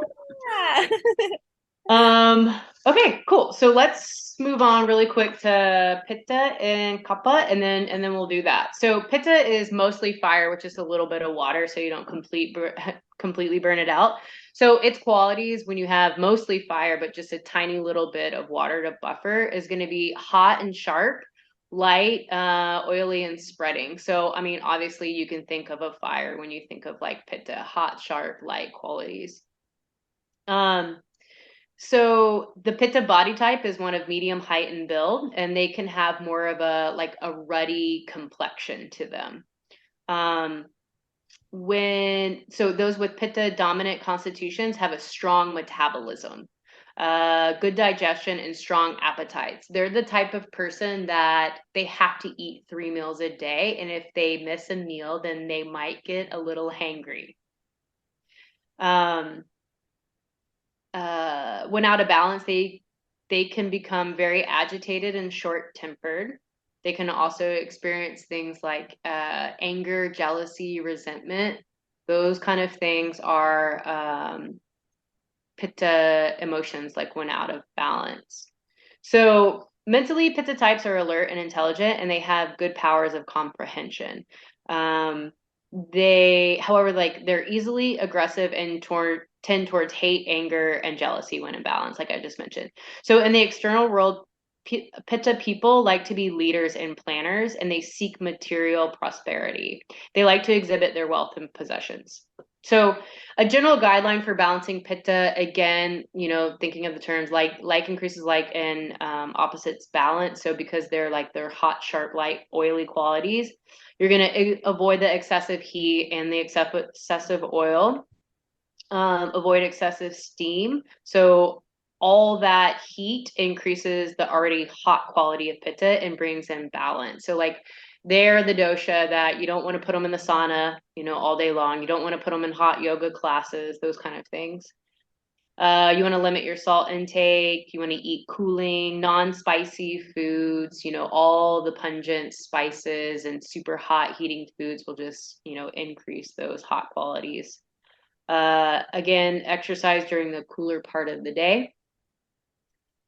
Okay, cool. So let's move on really quick to Pitta and Kapha, and then we'll do that. So Pitta is mostly fire, which is a little bit of water, so you don't completely burn it out. So its qualities when you have mostly fire, but just a tiny little bit of water to buffer, is going to be hot and sharp, light, oily, and spreading. So, I mean, obviously you can think of a fire when you think of like Pitta, hot, sharp, light qualities. So the Pitta body type is one of medium height and build, and they can have more of a ruddy complexion to them. So those with pitta dominant constitutions have a strong metabolism, good digestion, and strong appetites. They're the type of person that they have to eat 3 meals a day, and if they miss a meal, then they might get a little hangry. When out of balance, they can become very agitated and short-tempered. They can also experience things like anger, jealousy, resentment. Those kind of things are pitta emotions, like when out of balance. So mentally, pitta types are alert and intelligent, and they have good powers of comprehension. However, like they're easily aggressive and tend towards hate, anger, and jealousy when in balance, like I just mentioned. So in the external world, Pitta people like to be leaders and planners, and they seek material prosperity. They like to exhibit their wealth and possessions. So a general guideline for balancing Pitta, again, thinking of the terms like increases like and opposites balance. So because they're hot, sharp, light, oily qualities, you're going to avoid the excessive heat and the excessive oil. Avoid excessive steam. So all that heat increases the already hot quality of pitta and brings in balance. So like they're the dosha that you don't want to put them in the sauna, all day long. You don't want to put them in hot yoga classes, those kind of things. You want to limit your salt intake. You want to eat cooling, non-spicy foods. All the pungent spices and super hot heating foods will just, increase those hot qualities. Again, exercise during the cooler part of the day.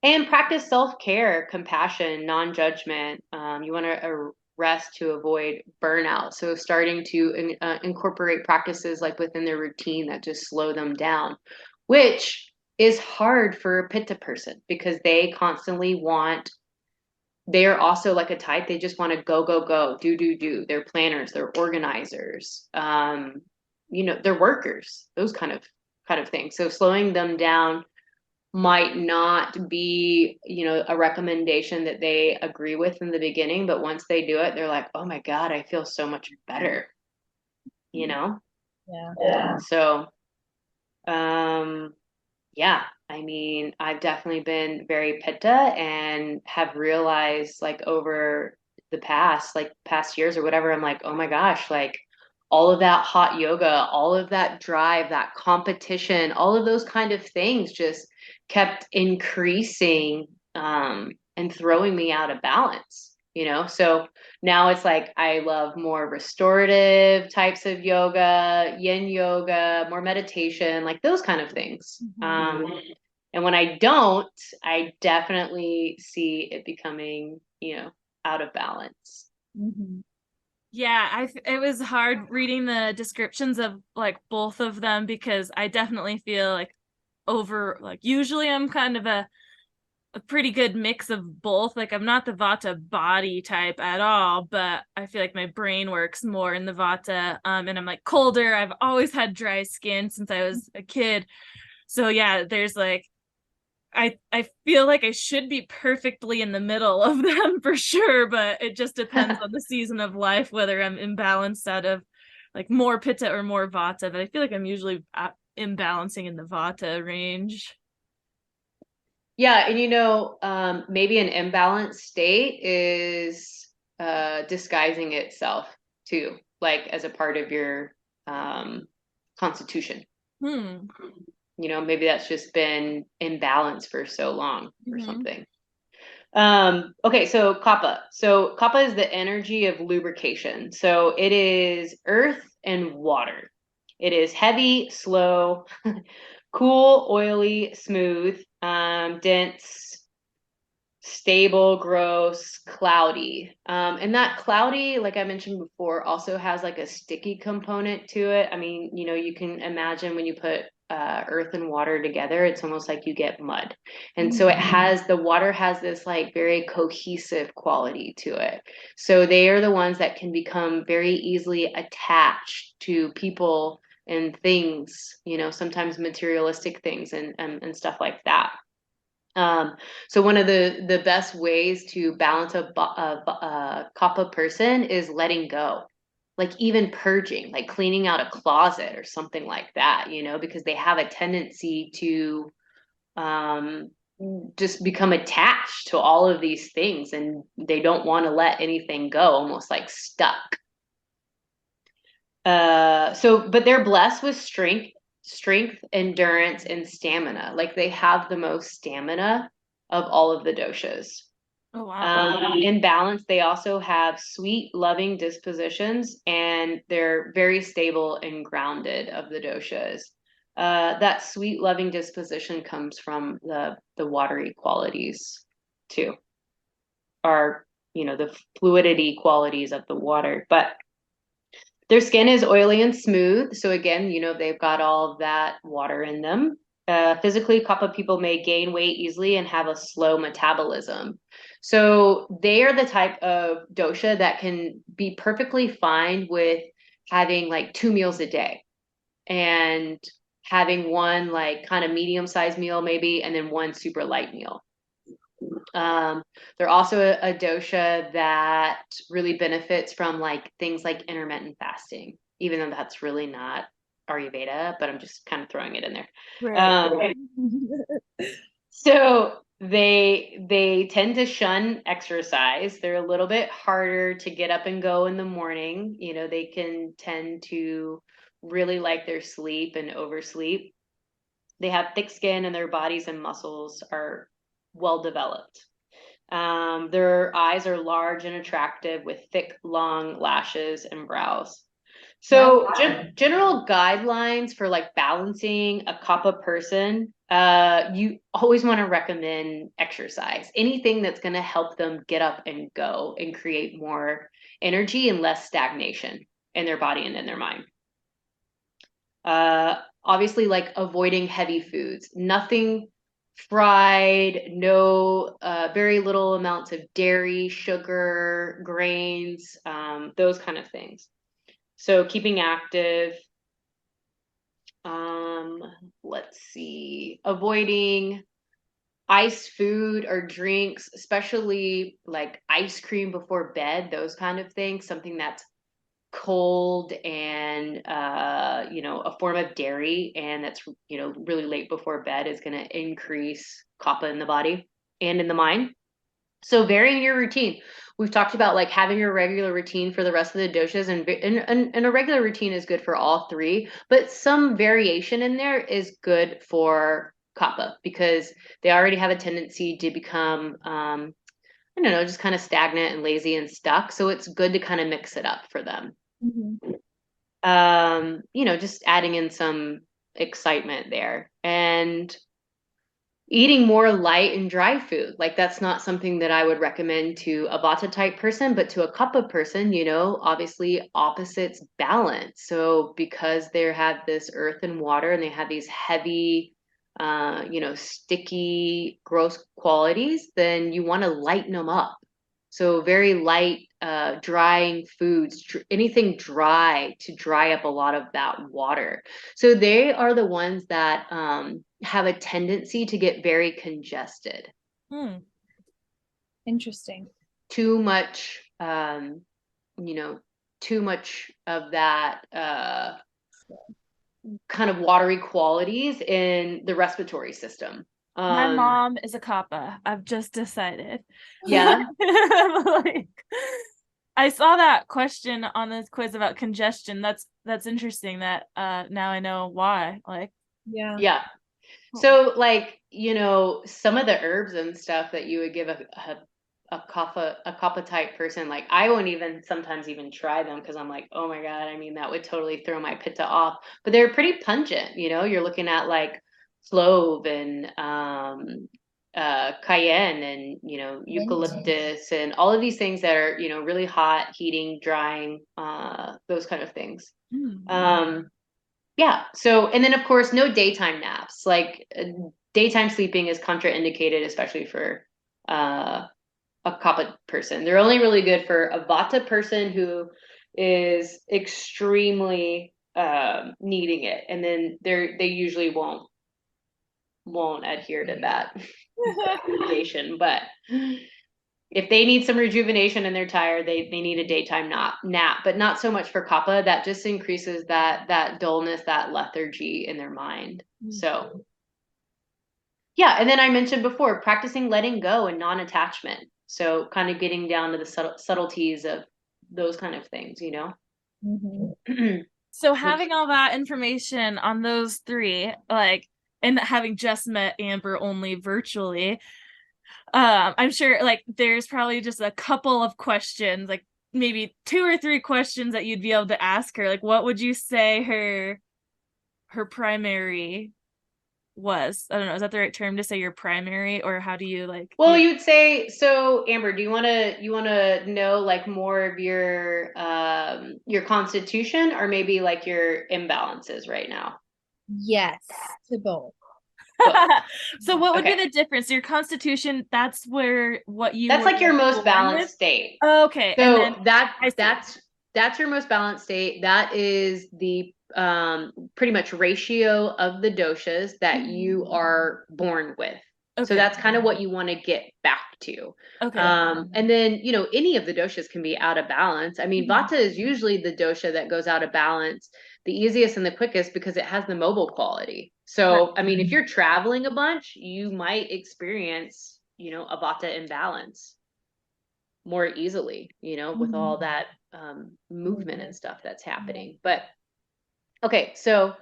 And practice self-care, compassion, non-judgment. You want to rest to avoid burnout. So starting to incorporate practices like within their routine that just slow them down, which is hard for a pitta person because they are also like a type, they just want to go, go, go, do. They're planners, they're organizers, they're workers, those kind of things. So slowing them down might not be, a recommendation that they agree with in the beginning, but once they do it, they're like, oh my God, I feel so much better, Yeah. So, yeah, I mean, I've definitely been very pitta and have realized like over the past years or whatever, I'm like, oh my gosh, like all of that hot yoga, all of that drive, that competition, all of those kind of things just kept increasing and throwing me out of balance. So now it's like I love more restorative types of yoga, yin yoga, more meditation, like those kind of things. And when I don't, I definitely see it becoming, out of balance. Mm-hmm. Yeah, it was hard reading the descriptions of like both of them because I definitely feel like usually I'm kind of a pretty good mix of both. Like I'm not the Vata body type at all, but I feel like my brain works more in the Vata. And I'm like colder. I've always had dry skin since I was a kid. So yeah, there's like I feel like I should be perfectly in the middle of them for sure, but it just depends on the season of life whether I'm imbalanced out of like more Pitta or more Vata. But I feel like I'm usually imbalancing in the Vata range. Yeah, and maybe an imbalanced state is disguising itself too, like as a part of your constitution. Maybe that's just been imbalanced for so long or something. Okay, so kapha. So kapha is the energy of lubrication. So it is earth and water. It is heavy, slow, cool, oily, smooth, dense, stable, gross, cloudy. And that cloudy, like I mentioned before, also has like a sticky component to it. I mean, you can imagine when you put earth and water together, it's almost like you get mud. And so the water has this like very cohesive quality to it. So they are the ones that can become very easily attached to people and things, sometimes materialistic things and stuff like that. So one of the best ways to balance a kapha person is letting go. like even purging, like cleaning out a closet or something like that, you know, because they have a tendency to um, just become attached to all of these things and they don't want to let anything go, almost like stuck. But they're blessed with strength, endurance, and stamina. Like they have the most stamina of all of the doshas. Oh wow. In balance, they also have sweet, loving dispositions, and they're very stable and grounded of the doshas. That sweet, loving disposition comes from the watery qualities too, or the fluidity qualities of the water. But their skin is oily and smooth. So again, they've got all of that water in them. Physically, Kapha people may gain weight easily and have a slow metabolism. So they are the type of dosha that can be perfectly fine with having like 2 meals a day and having one like kind of medium-sized meal maybe, and then one super light meal. They're also a dosha that really benefits from like things like intermittent fasting, even though that's really not Ayurveda, but I'm just kind of throwing it in there. Right. So they tend to shun exercise. They're a little bit harder to get up and go in the morning. They can tend to really like their sleep and oversleep. They have thick skin and their bodies and muscles are well developed. Their eyes are large and attractive with thick, long lashes and brows. So general guidelines for like balancing a kapha person, you always want to recommend exercise. Anything that's going to help them get up and go and create more energy and less stagnation in their body and in their mind. Obviously, like avoiding heavy foods, nothing fried, no, very little amounts of dairy, sugar, grains, those kind of things. So keeping active. Let's see, avoiding iced food or drinks, especially like ice cream before bed, those kind of things, something that's cold and a form of dairy and that's really late before bed is going to increase kapha in the body and in the mind. So varying your routine. We've talked about like having a regular routine for the rest of the doshas, and a regular routine is good for all three, but some variation in there is good for kapha because they already have a tendency to become I don't know, just kind of stagnant and lazy and stuck. So it's good to kind of mix it up for them. Mm-hmm. Just adding in some excitement there and eating more light and dry food. Like that's not something that I would recommend to a vata type person, but to a kapha person, obviously opposites balance. So because they have this earth and water and they have these heavy sticky, gross qualities, then you want to lighten them up. So very light, drying foods, anything dry to dry up a lot of that water. So they are the ones that have a tendency to get very congested. Interesting. Too much, too much of that kind of watery qualities in the respiratory system. My mom is a kapha. I've just decided. Yeah. Like, I saw that question on this quiz about congestion. That's interesting that now I know why. Like, yeah. So like, some of the herbs and stuff that you would give a kapha type person, like I won't even sometimes even try them because I'm like, oh my God, I mean, that would totally throw my pitta off. But they're pretty pungent, you're looking at like clove and cayenne and eucalyptus and all of these things that are really hot, heating, drying, those kind of things. Yeah. So, and then of course, no daytime naps. Like daytime sleeping is contraindicated, especially for a kapha person. They're only really good for a vata person who is extremely needing it, and then they usually won't adhere to that recommendation. But If they need some rejuvenation and they're tired, they need a daytime nap, but not so much for kapha. That just increases that dullness, that lethargy in their mind. So yeah, and then I mentioned before, practicing letting go and non-attachment. So kind of getting down to the subtleties of those kind of things, you know? Mm-hmm. So Which, having all that information on those three, like, and having just met Amber only virtually, I'm sure like there's probably just a couple of questions, like maybe 2 or 3 questions that you'd be able to ask her. Like, what would you say her primary was? I don't know, is that the right term to say your primary, or how do you like well, your you'd say, so Amber, do you wanna know like more of your constitution or maybe like your imbalances right now? Yes, to both. Both. so what would be Okay. the difference? Your constitution, that's where what you That's were like your most born with? balanced state. Okay, and then So that I see. that's your most balanced state. That is the pretty much ratio of the doshas that you are born with. So Okay. that's kind of what you want to get back to. Okay. And then, you know, any of the doshas can be out of balance. I mean, vata is usually the dosha that goes out of balance the easiest and the quickest because it has the mobile quality. Right. So, I mean, if you're traveling a bunch, you might experience, you know, a vata imbalance more easily, you know, with all that movement and stuff that's happening. But okay, so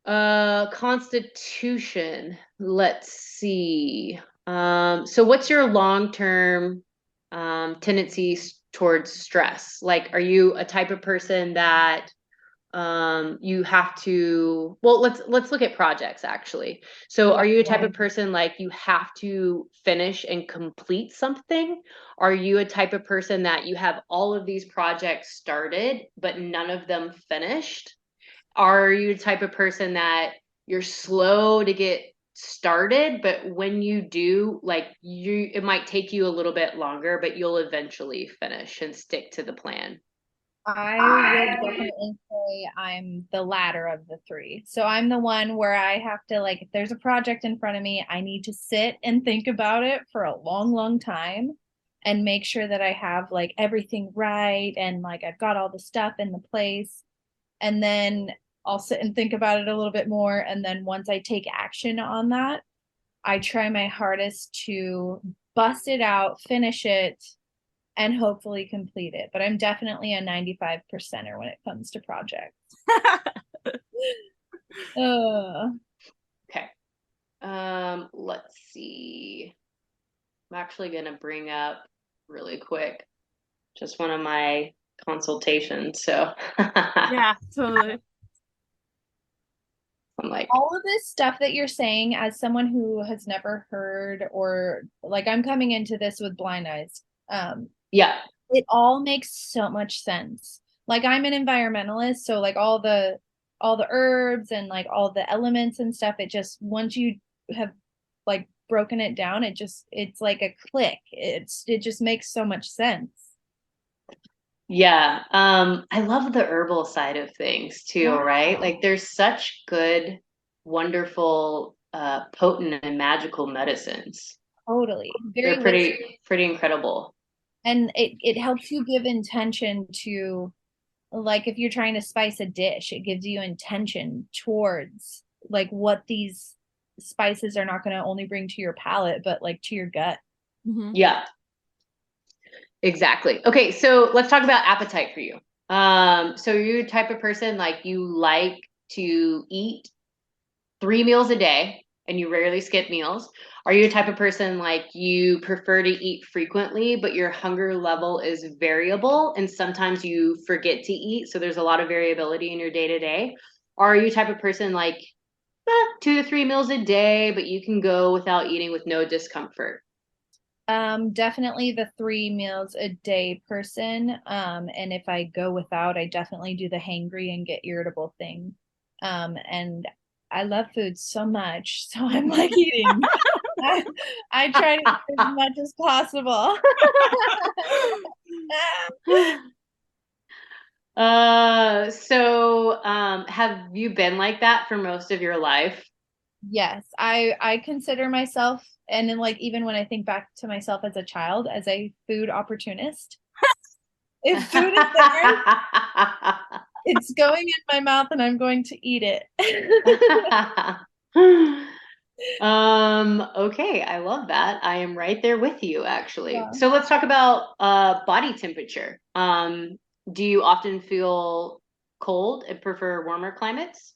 constitution, let's see. So what's your long-term tendencies towards stress? Like, are you a type of person that you have to, well, let's look at projects actually. So Yeah. are you a type of person like you have to finish and complete something? Are you a type of person that you have all of these projects started but none of them finished? Are you the type of person that you're slow to get started, but when you do, like, you it might take you a little bit longer, but you'll eventually finish and stick to the plan? I would definitely say I'm the latter of the three. So I'm the one where I have to, like, if there's a project in front of me, I need to sit and think about it for a long, long time and make sure that I have like everything right and like I've got all the stuff in the place. And then I'll sit and think about it a little bit more. And then once I take action on that, I try my hardest to bust it out, finish it, and hopefully complete it. But I'm definitely a 95%er when it comes to projects. uh, Okay. Let's see. I'm actually going to bring up really quick just one of my consultations. So Yeah, totally. I'm like, all of this stuff that you're saying, as someone who has never heard, or like I'm coming into this with blind eyes, yeah, it all makes so much sense. Like I'm an environmentalist, so like all the herbs and like all the elements and stuff, it just once you have like broken it down, it's like a click. It just makes so much sense. yeah. I love the herbal side of things too, Yeah, right? Like there's such good, wonderful, potent and magical medicines. totally. They're Very pretty incredible. and it helps you give intention to, like if you're trying to spice a dish, it gives you intention towards like what these spices are not going to only bring to your palate but like to your gut. Mhm. Yeah, exactly. Okay, so let's talk about appetite for you. So you're the type of person like you like to eat 3 meals a day and you rarely skip meals? Are you a type of person like you prefer to eat frequently, but your hunger level is variable and sometimes you forget to eat? So there's a lot of variability in your day to day. Or are you a type of person like 2 to 3 meals a day, but you can go without eating with no discomfort? Definitely the 3 meals a day person. And if I go without, I definitely do the hangry and get irritable thing. And I love food so much, so I'm like eating. I, I try to eat as much as possible. Have you been like that for most of your life? Yes, I consider myself, and then like even when I think back to myself as a child, as a food opportunist. If food is there, it's going in my mouth and I'm going to eat it. Okay, I love that. I am right there with you, actually. Yeah. So let's talk about body temperature. Do you often feel cold and prefer warmer climates?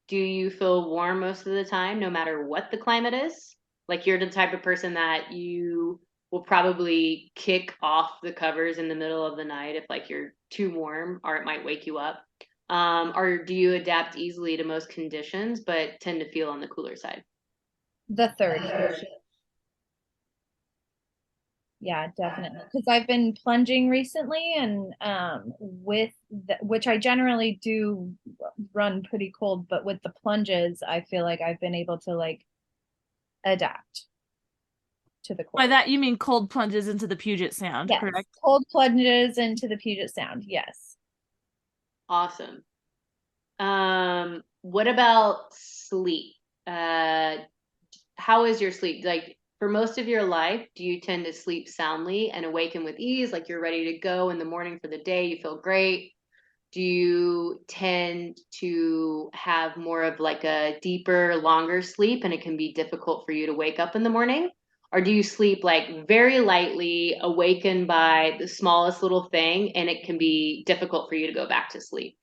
Do you feel warm most of the time, no matter what the climate is? Like you're the type of person that you will probably kick off the covers in the middle of the night if like you're too warm, or it might wake you up. Or do you adapt easily to most conditions, but tend to feel on the cooler side? The third, for sure. Yeah, definitely. Because I've been plunging recently, and with which I generally do run pretty cold, but with the plunges, I feel like I've been able to like adapt to the By cold. that you mean cold plunges into the Puget Sound, Yes, correct? cold plunges into the Puget Sound. Yes. Awesome. What about sleep? Uh, how is your sleep? Like for most of your life, do you tend to sleep soundly and awaken with ease? Like you're ready to go in the morning for the day, you feel great? Do you tend to have more of like a deeper, longer sleep and it can be difficult for you to wake up in the morning? Or do you sleep like very lightly, awakened by the smallest little thing, and it can be difficult for you to go back to sleep?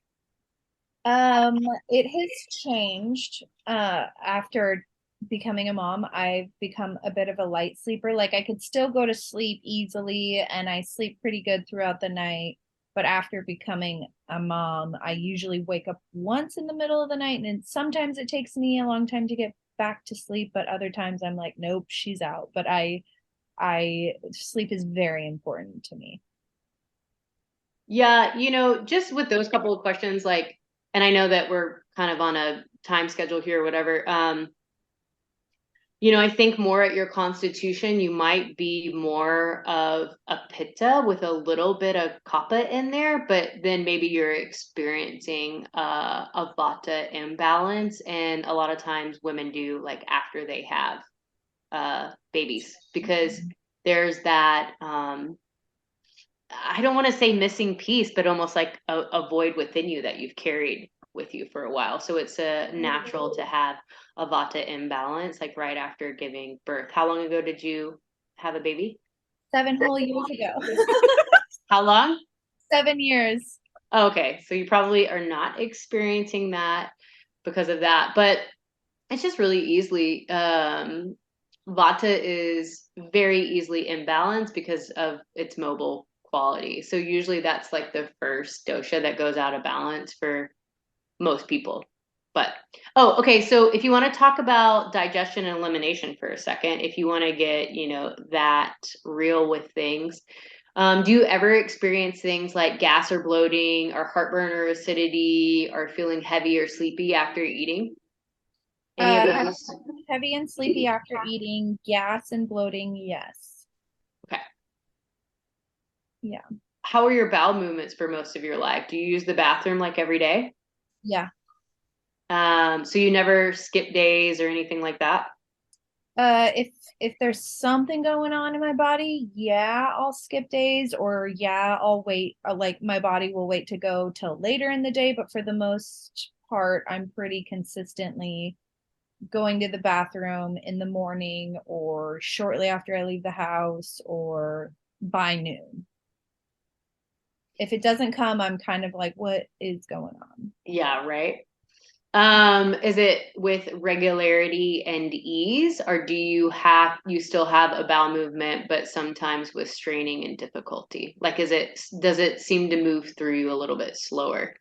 It has changed after becoming a mom. I've become a bit of a light sleeper. Like I could still go to sleep easily and I sleep pretty good throughout the night. But after becoming a mom, I usually wake up once in the middle of the night, and sometimes it takes me a long time to get back to sleep, but other times I'm like, nope, she's out. But I sleep is very important to me. Yeah, just with those couple of questions, like, and I know that we're kind of on a time schedule here or whatever. I think more at your constitution, you might be more of a pitta with a little bit of kapha in there, but then maybe you're experiencing a vata imbalance. And a lot of times women do like after they have babies, because there's that I don't want to say missing piece, but almost like a void within you that you've carried with you for a while. So it's a natural to have a vata imbalance, like right after giving birth. How long ago did you have a baby? 7 whole years ago. How long? 7 years. Okay, so you probably are not experiencing that because of that, but it's just really easily vata is very easily imbalanced because of its mobile quality. So usually that's like the first dosha that goes out of balance for most people. But okay, so if you want to talk about digestion and elimination for a second, if you want to get, that real with things, do you ever experience things like gas or bloating or heartburn or acidity or feeling heavy or sleepy after eating? Any of Uh, those? Heavy and sleepy after eating, gas and bloating, yes. Okay. Yeah. How are your bowel movements for most of your life? Do you use the bathroom like every day? Yeah. So you never skip days or anything like that? If there's something going on in my body, yeah, I'll skip days, or yeah, I'll wait. Like my body will wait to go till later in the day, but for the most part, I'm pretty consistently going to the bathroom in the morning or shortly after I leave the house or by noon. If it doesn't come, I'm kind of like, what is going on? Yeah, right. Is it with regularity and ease, or do you still have a bowel movement, but sometimes with straining and difficulty? Like, does it seem to move through you a little bit slower?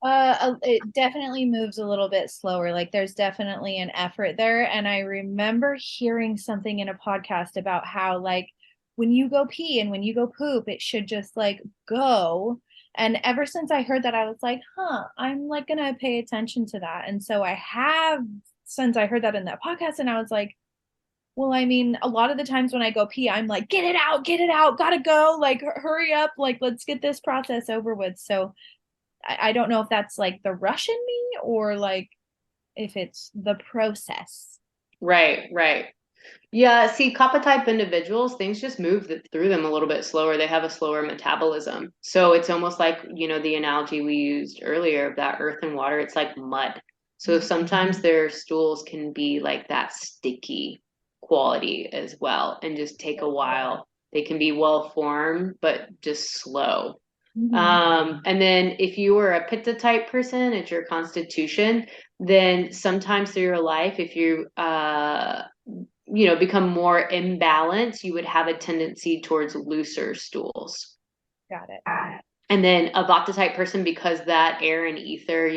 It definitely moves a little bit slower. Like there's definitely an effort there. And I remember hearing something in a podcast about how like when you go pee and when you go poop, it should just like go. And ever since I heard that, I was like, huh, I'm like gonna pay attention to that. And so I have since I heard that in that podcast, and I was like, well, I mean, a lot of the times when I go pee, I'm like, get it out, gotta go, like hurry up, like let's get this process over with. So I don't know if that's like the Russian me or like if it's the process. Right, right. Yeah, see, Kappa type individuals, things just move through them a little bit slower. They have a slower metabolism. So it's almost like, the analogy we used earlier of that earth and water, it's like mud. So sometimes their stools can be like that sticky quality as well and just take a while. They can be well formed, but just slow. And then if you were a pitta type person, it's your constitution, then sometimes through your life, if you become more imbalanced, you would have a tendency towards looser stools. Got it. And then a Vata type person, because that air and ether,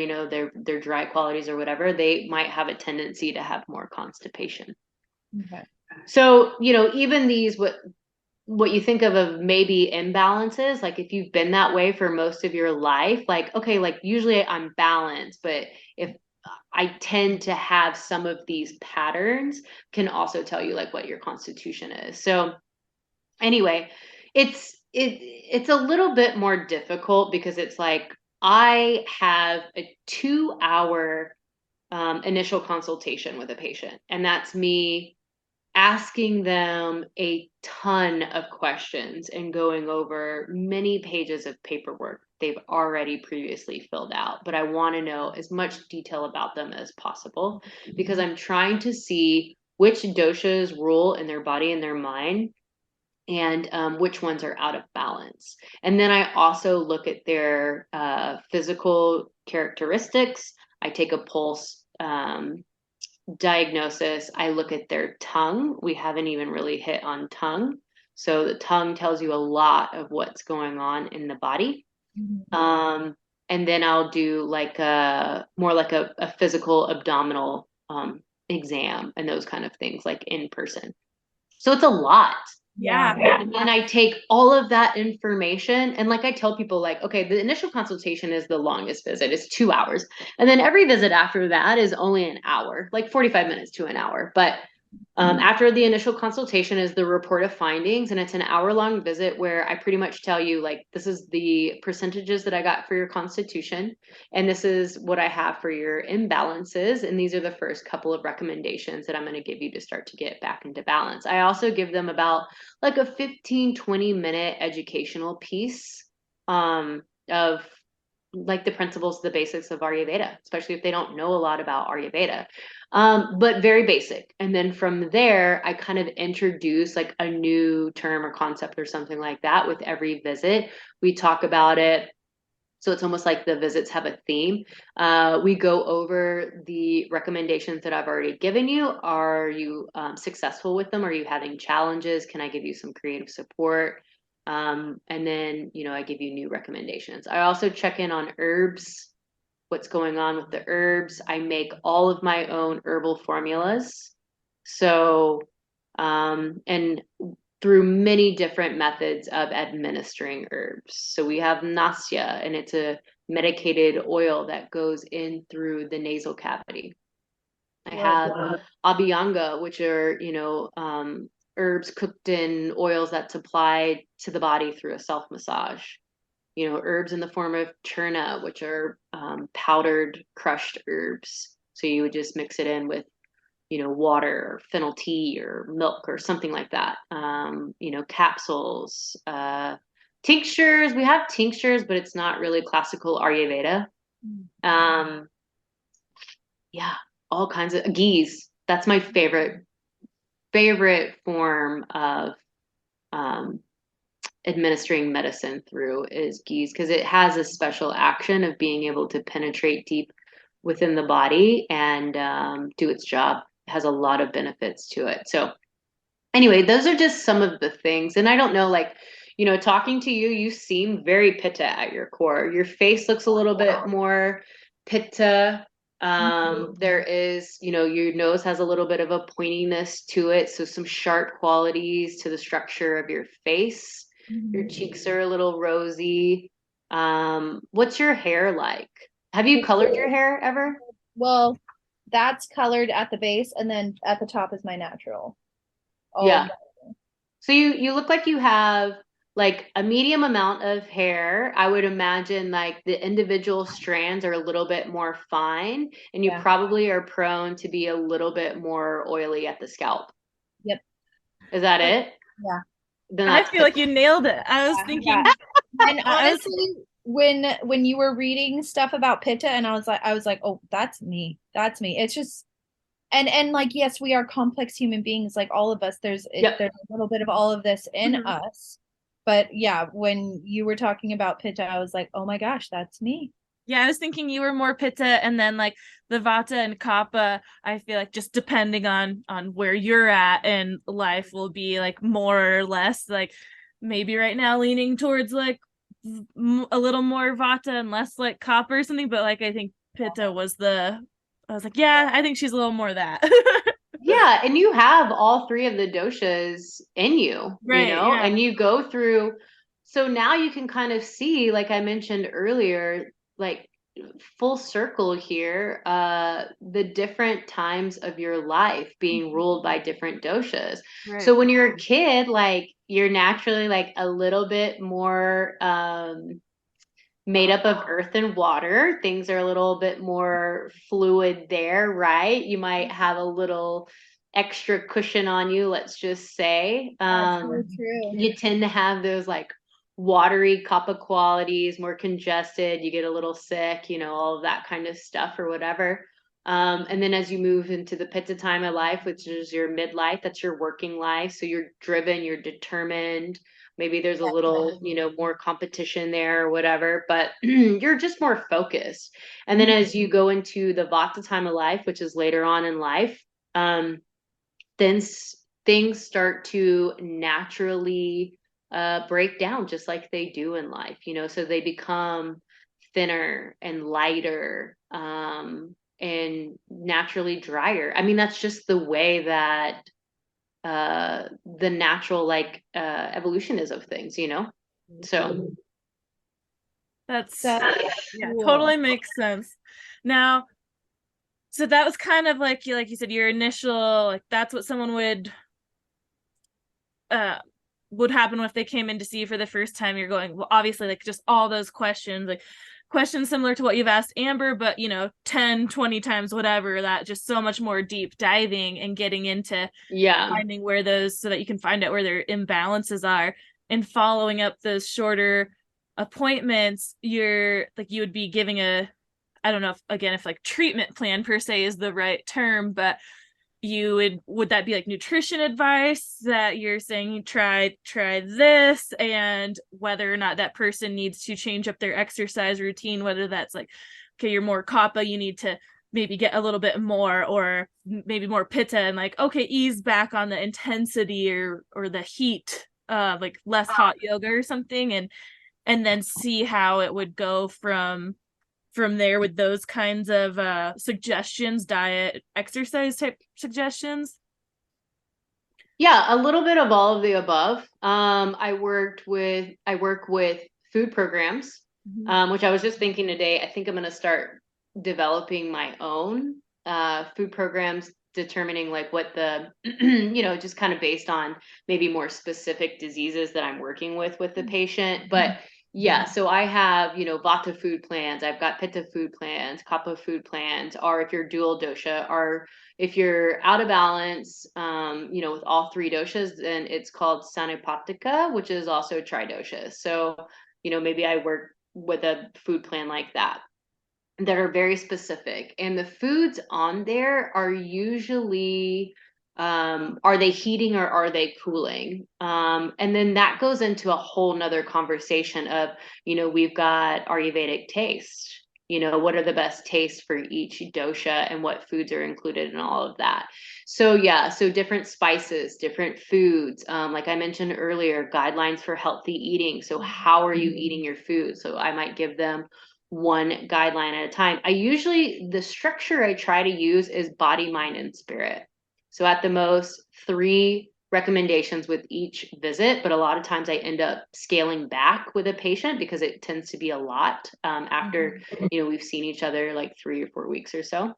their dry qualities or whatever, they might have a tendency to have more constipation. Okay. So, even these what you think of maybe imbalances, like if you've been that way for most of your life, like, okay, like usually I'm balanced, but if I tend to have some of these patterns, can also tell you like what your constitution is. So anyway, it's a little bit more difficult because it's like I have a 2 hour initial consultation with a patient, and that's me asking them a ton of questions and going over many pages of paperwork they've already previously filled out. But I want to know as much detail about them as possible because I'm trying to see which doshas rule in their body and their mind, and which ones are out of balance. And then I also look at their physical characteristics. I take a pulse diagnosis. I look at their tongue. We haven't even really hit on tongue. So the tongue tells you a lot of what's going on in the body. And then I'll do like more like a physical abdominal exam and those kind of things, like in person. So it's a lot. Yeah. And then I take all of that information, and like I tell people, like, okay, the initial consultation is the longest visit, it's 2 hours. And then every visit after that is only an hour, like 45 minutes to an hour. But after the initial consultation is the report of findings, and it's an hour-long visit where I pretty much tell you, like, this is the percentages that I got for your constitution, and this is what I have for your imbalances, and these are the first couple of recommendations that I'm going to give you to start to get back into balance. I also give them about like a 15-20 minute educational piece of like the principles, the basics of Ayurveda, especially if they don't know a lot about Ayurveda, but very basic. And then from there, I kind of introduce like a new term or concept or something like that with every visit. We talk about it. So it's almost like the visits have a theme. We go over the recommendations that I've already given you. Are you successful with them? Are you having challenges? Can I give you some creative support? And then, I give you new recommendations. I also check in on herbs, what's going on with the herbs. I make all of my own herbal formulas. So, and through many different methods of administering herbs. So we have Nasya, and it's a medicated oil that goes in through the nasal cavity. I have Abhyanga, which are, herbs cooked in oils that's applied to the body through a self massage. Herbs in the form of churna, which are powdered crushed herbs. So you would just mix it in with, water or fennel tea or milk or something like that. Capsules, tinctures. We have tinctures, but it's not really classical Ayurveda. Yeah, all kinds of ghees. That's my favorite form of administering medicine through is ghees, because it has a special action of being able to penetrate deep within the body and do its job. It has a lot of benefits to it. So anyway, those are just some of the things. And I don't know, like, talking to you, you seem very pitta at your core. Your face looks a little bit more pitta. There is, your nose has a little bit of a pointiness to it. So some sharp qualities to the structure of your face. Your cheeks are a little rosy. What's your hair like? Have you colored your hair ever? Well, that's colored at the base, and then at the top is my natural. Yeah. So you look like you have like a medium amount of hair. I would imagine like the individual strands are a little bit more fine, and you Yeah. probably are prone to be a little bit more oily at the scalp. Yep. Is that I, it? Yeah. Then I that's feel like you nailed it. I was Yeah. thinking, And I was, honestly, when you were reading stuff about Pitta, and I was like, oh, that's me. That's me. It's just and like, yes, we are complex human beings, like all of us. yep. There's a little bit of all of this in Mhm. us. But yeah, when you were talking about Pitta, I was like, oh my gosh, that's me. Yeah, I was thinking you were more Pitta, and then like the Vata and Kapha, I feel like just depending on where you're at in life will be like more or less like maybe right now leaning towards like a little more Vata and less like Kapha or something, but like I think Pitta was the I was like, yeah, I think she's a little more that. Yeah, and you have all three of the doshas in you, Right, yeah. and you go through. So now you can kind of see, like I mentioned earlier, like full circle here, the different times of your life being ruled by different doshas. Right. So when you're a kid, like you're naturally like a little bit more made up of earth and water. Things are a little bit more fluid there, right? You might have a little extra cushion on you, let's just say. That's so true. You tend to have those like watery kapha qualities, more congested, you get a little sick, all of that kind of stuff or whatever. And then as you move into the pitta time of life, which is your midlife, that's your working life. So you're driven, you're determined, maybe there's a little more competition there or whatever, but you're just more focused. And then as you go into the vata time of life, which is later on in life, then things start to naturally break down just like they do in life, so they become thinner and lighter, and naturally drier. I mean, that's just the way that the natural evolution is of things, so That's That's yeah, cool. totally makes sense. Now, so that was kind of like you said, your initial like that's what someone uh would happen if they came in to see you for the first time. You're going, well, obviously like just all those questions, like questions similar to what you've asked Amber, but 10, 20 times whatever, that just so much more deep diving and getting into yeah. finding where those so that you can find out where their imbalances are and following up those shorter appointments. You're like you would be giving a I don't know if like treatment plan per se is the right term, but would that be like nutrition advice that you're saying you try this, and whether or not that person needs to change up their exercise routine, whether that's like, okay, you're more kapha, you need to maybe get a little bit more, or maybe more pitta and like, okay, ease back on the intensity or the heat, like less hot yoga or something, and then see how it would go from there with those kinds of suggestions, diet, exercise type suggestions. Yeah, a little bit of all of the above. I work with food programs, Mm-hmm. which I was just thinking today. I think I'm going to start developing my own food programs, determining like what the, just kind of based on maybe more specific diseases that I'm working with the patient. But yeah, so I have, vata food plans. I've got pitta food plans, kapha food plans, or if you're dual dosha, or if you're out of balance, with all three doshas, then it's called Sanapatika, which is also tridosha. So, maybe I work with a food plan like that are very specific. And the foods on there are usually, are they heating or are they cooling? And then that goes into a whole nother conversation of, we've got Ayurvedic taste. What are the best tastes for each dosha and what foods are included in all of that. So yeah, so different spices, different foods. Like I mentioned earlier, guidelines for healthy eating. So how are you eating your food? So I might give them one guideline at a time. The structure I try to use is body, mind, and spirit. So at the most, three recommendations with each visit, but a lot of times I end up scaling back with a patient because it tends to be a lot after, we've seen each other like 3 or 4 weeks or so.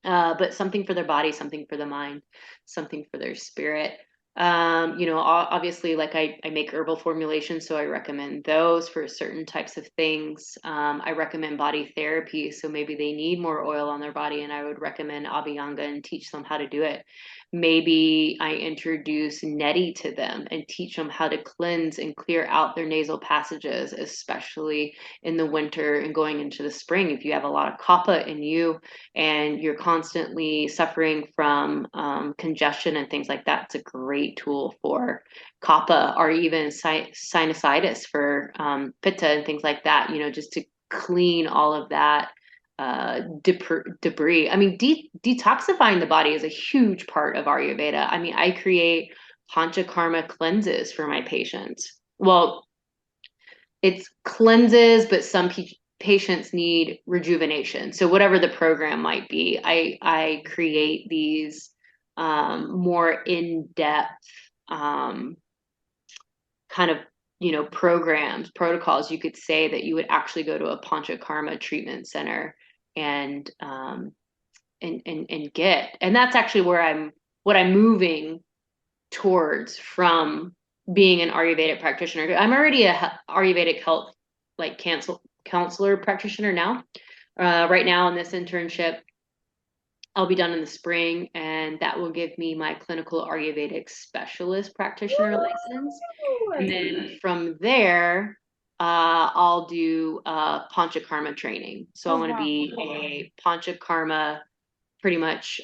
But something for their body, something for the mind, something for their spirit. Obviously, like I make herbal formulations, so I recommend those for certain types of things. I recommend body therapy, so maybe they need more oil on their body, and I would recommend Abhyanga and teach them how to do it. Maybe I introduce neti to them and teach them how to cleanse and clear out their nasal passages, especially in the winter and going into the spring. If you have a lot of kapha in you and you're constantly suffering from congestion and things like that, it's a great tool for kapha, or even sinusitis for pitta and things like that, just to clean all of that debris. I mean, detoxifying the body is a huge part of Ayurveda. I mean, I create panchakarma cleanses for my patients. Well, it's cleanses, but some patients need rejuvenation. So whatever the program might be, I create these more in-depth kind of programs, protocols, you could say, that you would actually go to a panchakarma treatment center and get. And that's actually what I'm moving towards from being an Ayurvedic practitioner. I'm already a Ayurvedic health like counselor practitioner now. Right now in this internship, I'll be done in the spring, and that will give me my clinical Ayurvedic specialist practitioner license. And then from there, I'll do Panchakarma training. So I want to be a Panchakarma pretty much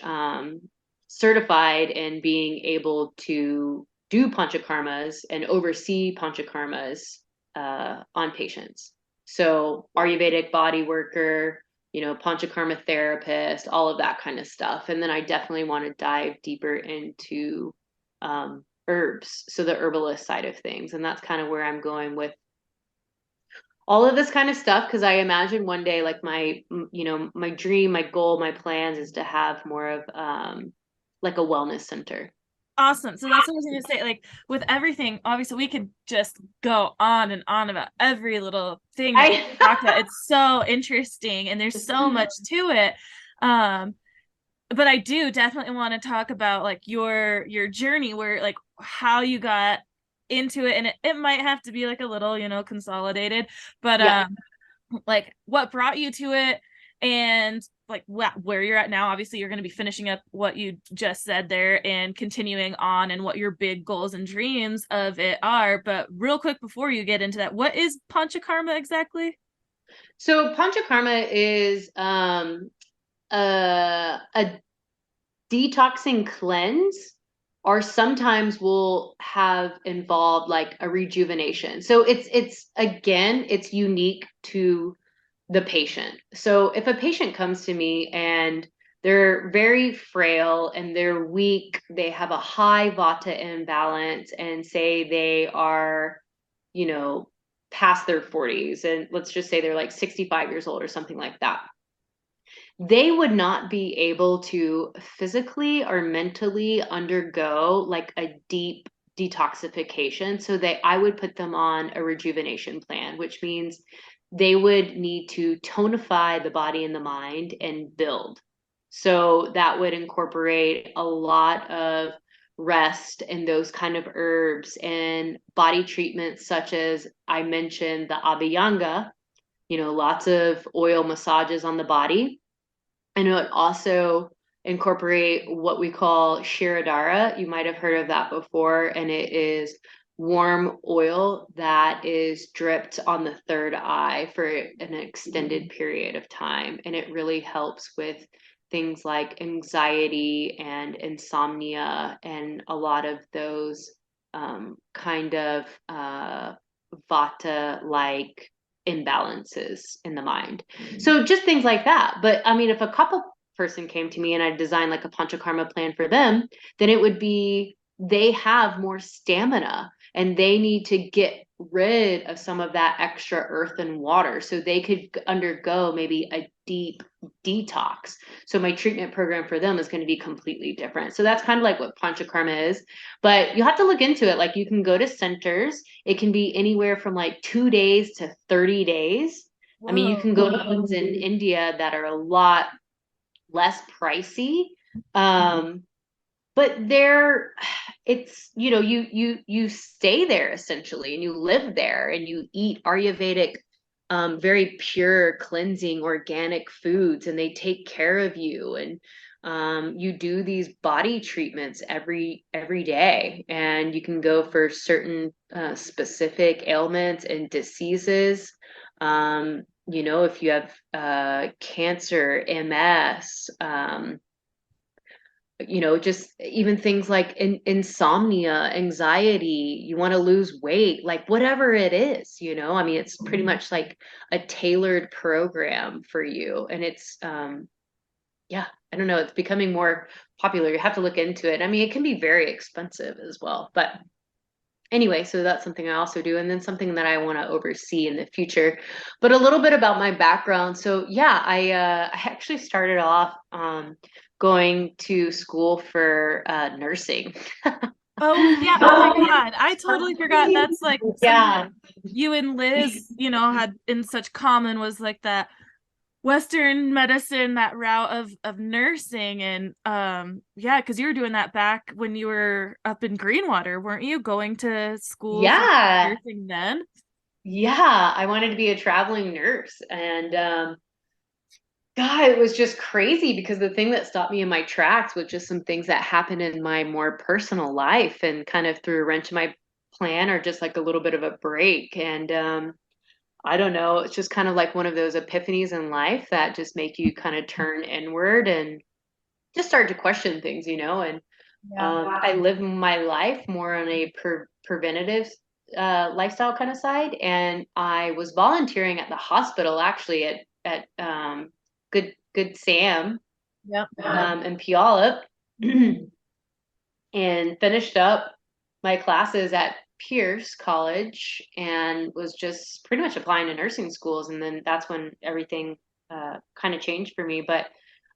certified in being able to do panchakarmas and oversee panchakarmas on patients. So Ayurvedic body worker, panchakarma therapist, all of that kind of stuff. And then I definitely want to dive deeper into herbs, so the herbalist side of things. And that's kind of where I'm going with all of this kind of stuff, because I imagine one day, like my dream, my goal, my plans is to have more of like a wellness center. Awesome. So that's what I was going to say. Like with everything, obviously, we could just go on and on about every little thing that we talked about. It's so interesting, and there's so much to it. But I do definitely want to talk about like your journey, where like how you got into it, and it might have to be like a little consolidated, but Yeah. like what brought you to it, and like where you're at now. Obviously you're going to be finishing up what you just said there and continuing on, and what your big goals and dreams of it are. But real quick before you get into that, what is panchakarma exactly? So panchakarma is a detoxing cleanse, or sometimes will have involved like a rejuvenation. So it's unique to the patient. So if a patient comes to me and they're very frail and they're weak, they have a high vata imbalance, and say they are, past their 40s, and let's just say they're like 65 years old or something like that, they would not be able to physically or mentally undergo like a deep detoxification. So I would put them on a rejuvenation plan, which means they would need to tonify the body and the mind and build. So that would incorporate a lot of rest and those kind of herbs and body treatments, such as I mentioned the Abhyanga, lots of oil massages on the body. And it would also incorporate what we call Shirodara. You might have heard of that before, and it is warm oil that is dripped on the third eye for an extended period of time. And it really helps with things like anxiety and insomnia and a lot of those kind of vata like imbalances in the mind. So just things like that. But I mean, if a couple person came to me and I designed like a panchakarma plan for them, then it would be they have more stamina and they need to get rid of some of that extra earth and water so they could undergo maybe a deep detox. So my treatment program for them is going to be completely different. So that's kind of like what panchakarma is, but you have to look into it. Like you can go to centers. It can be anywhere from like 2 days to 30 days. Whoa. I mean, you can go to ones in India that are a lot less pricey. but it's, you stay there essentially, and you live there, and you eat Ayurvedic, very pure, cleansing, organic foods, and they take care of you. And you do these body treatments every day, and you can go for certain specific ailments and diseases. If you have cancer, MS, just even things like insomnia, anxiety, you want to lose weight, like whatever it is, I mean, it's pretty much like a tailored program for you. And it's, yeah, I don't know, it's becoming more popular. You have to look into it. I mean, it can be very expensive as well, but anyway, so that's something I also do, and then something that I want to oversee in the future. But a little bit about my background. So yeah, I actually started off going to school for nursing. Oh yeah. Oh my God. I totally forgot. That's like Yeah. something you and Liz, had in such common, was like that Western medicine, that route of nursing. And yeah, because you were doing that back when you were up in Greenwater, weren't you? Going to school for Yeah. nursing then? Yeah. I wanted to be a traveling nurse. And God, it was just crazy because the thing that stopped me in my tracks was just some things that happened in my more personal life and kind of threw a wrench in my plan, or just like a little bit of a break. And I don't know, it's just kind of like one of those epiphanies in life that just make you kind of turn inward and just start to question things, and Yeah. I live my life more on a preventative lifestyle kind of side. And I was volunteering at the hospital, actually, at Good Sam, Yep. in Puyallup, and finished up my classes at Pierce College, and was just pretty much applying to nursing schools. And then that's when everything kind of changed for me. But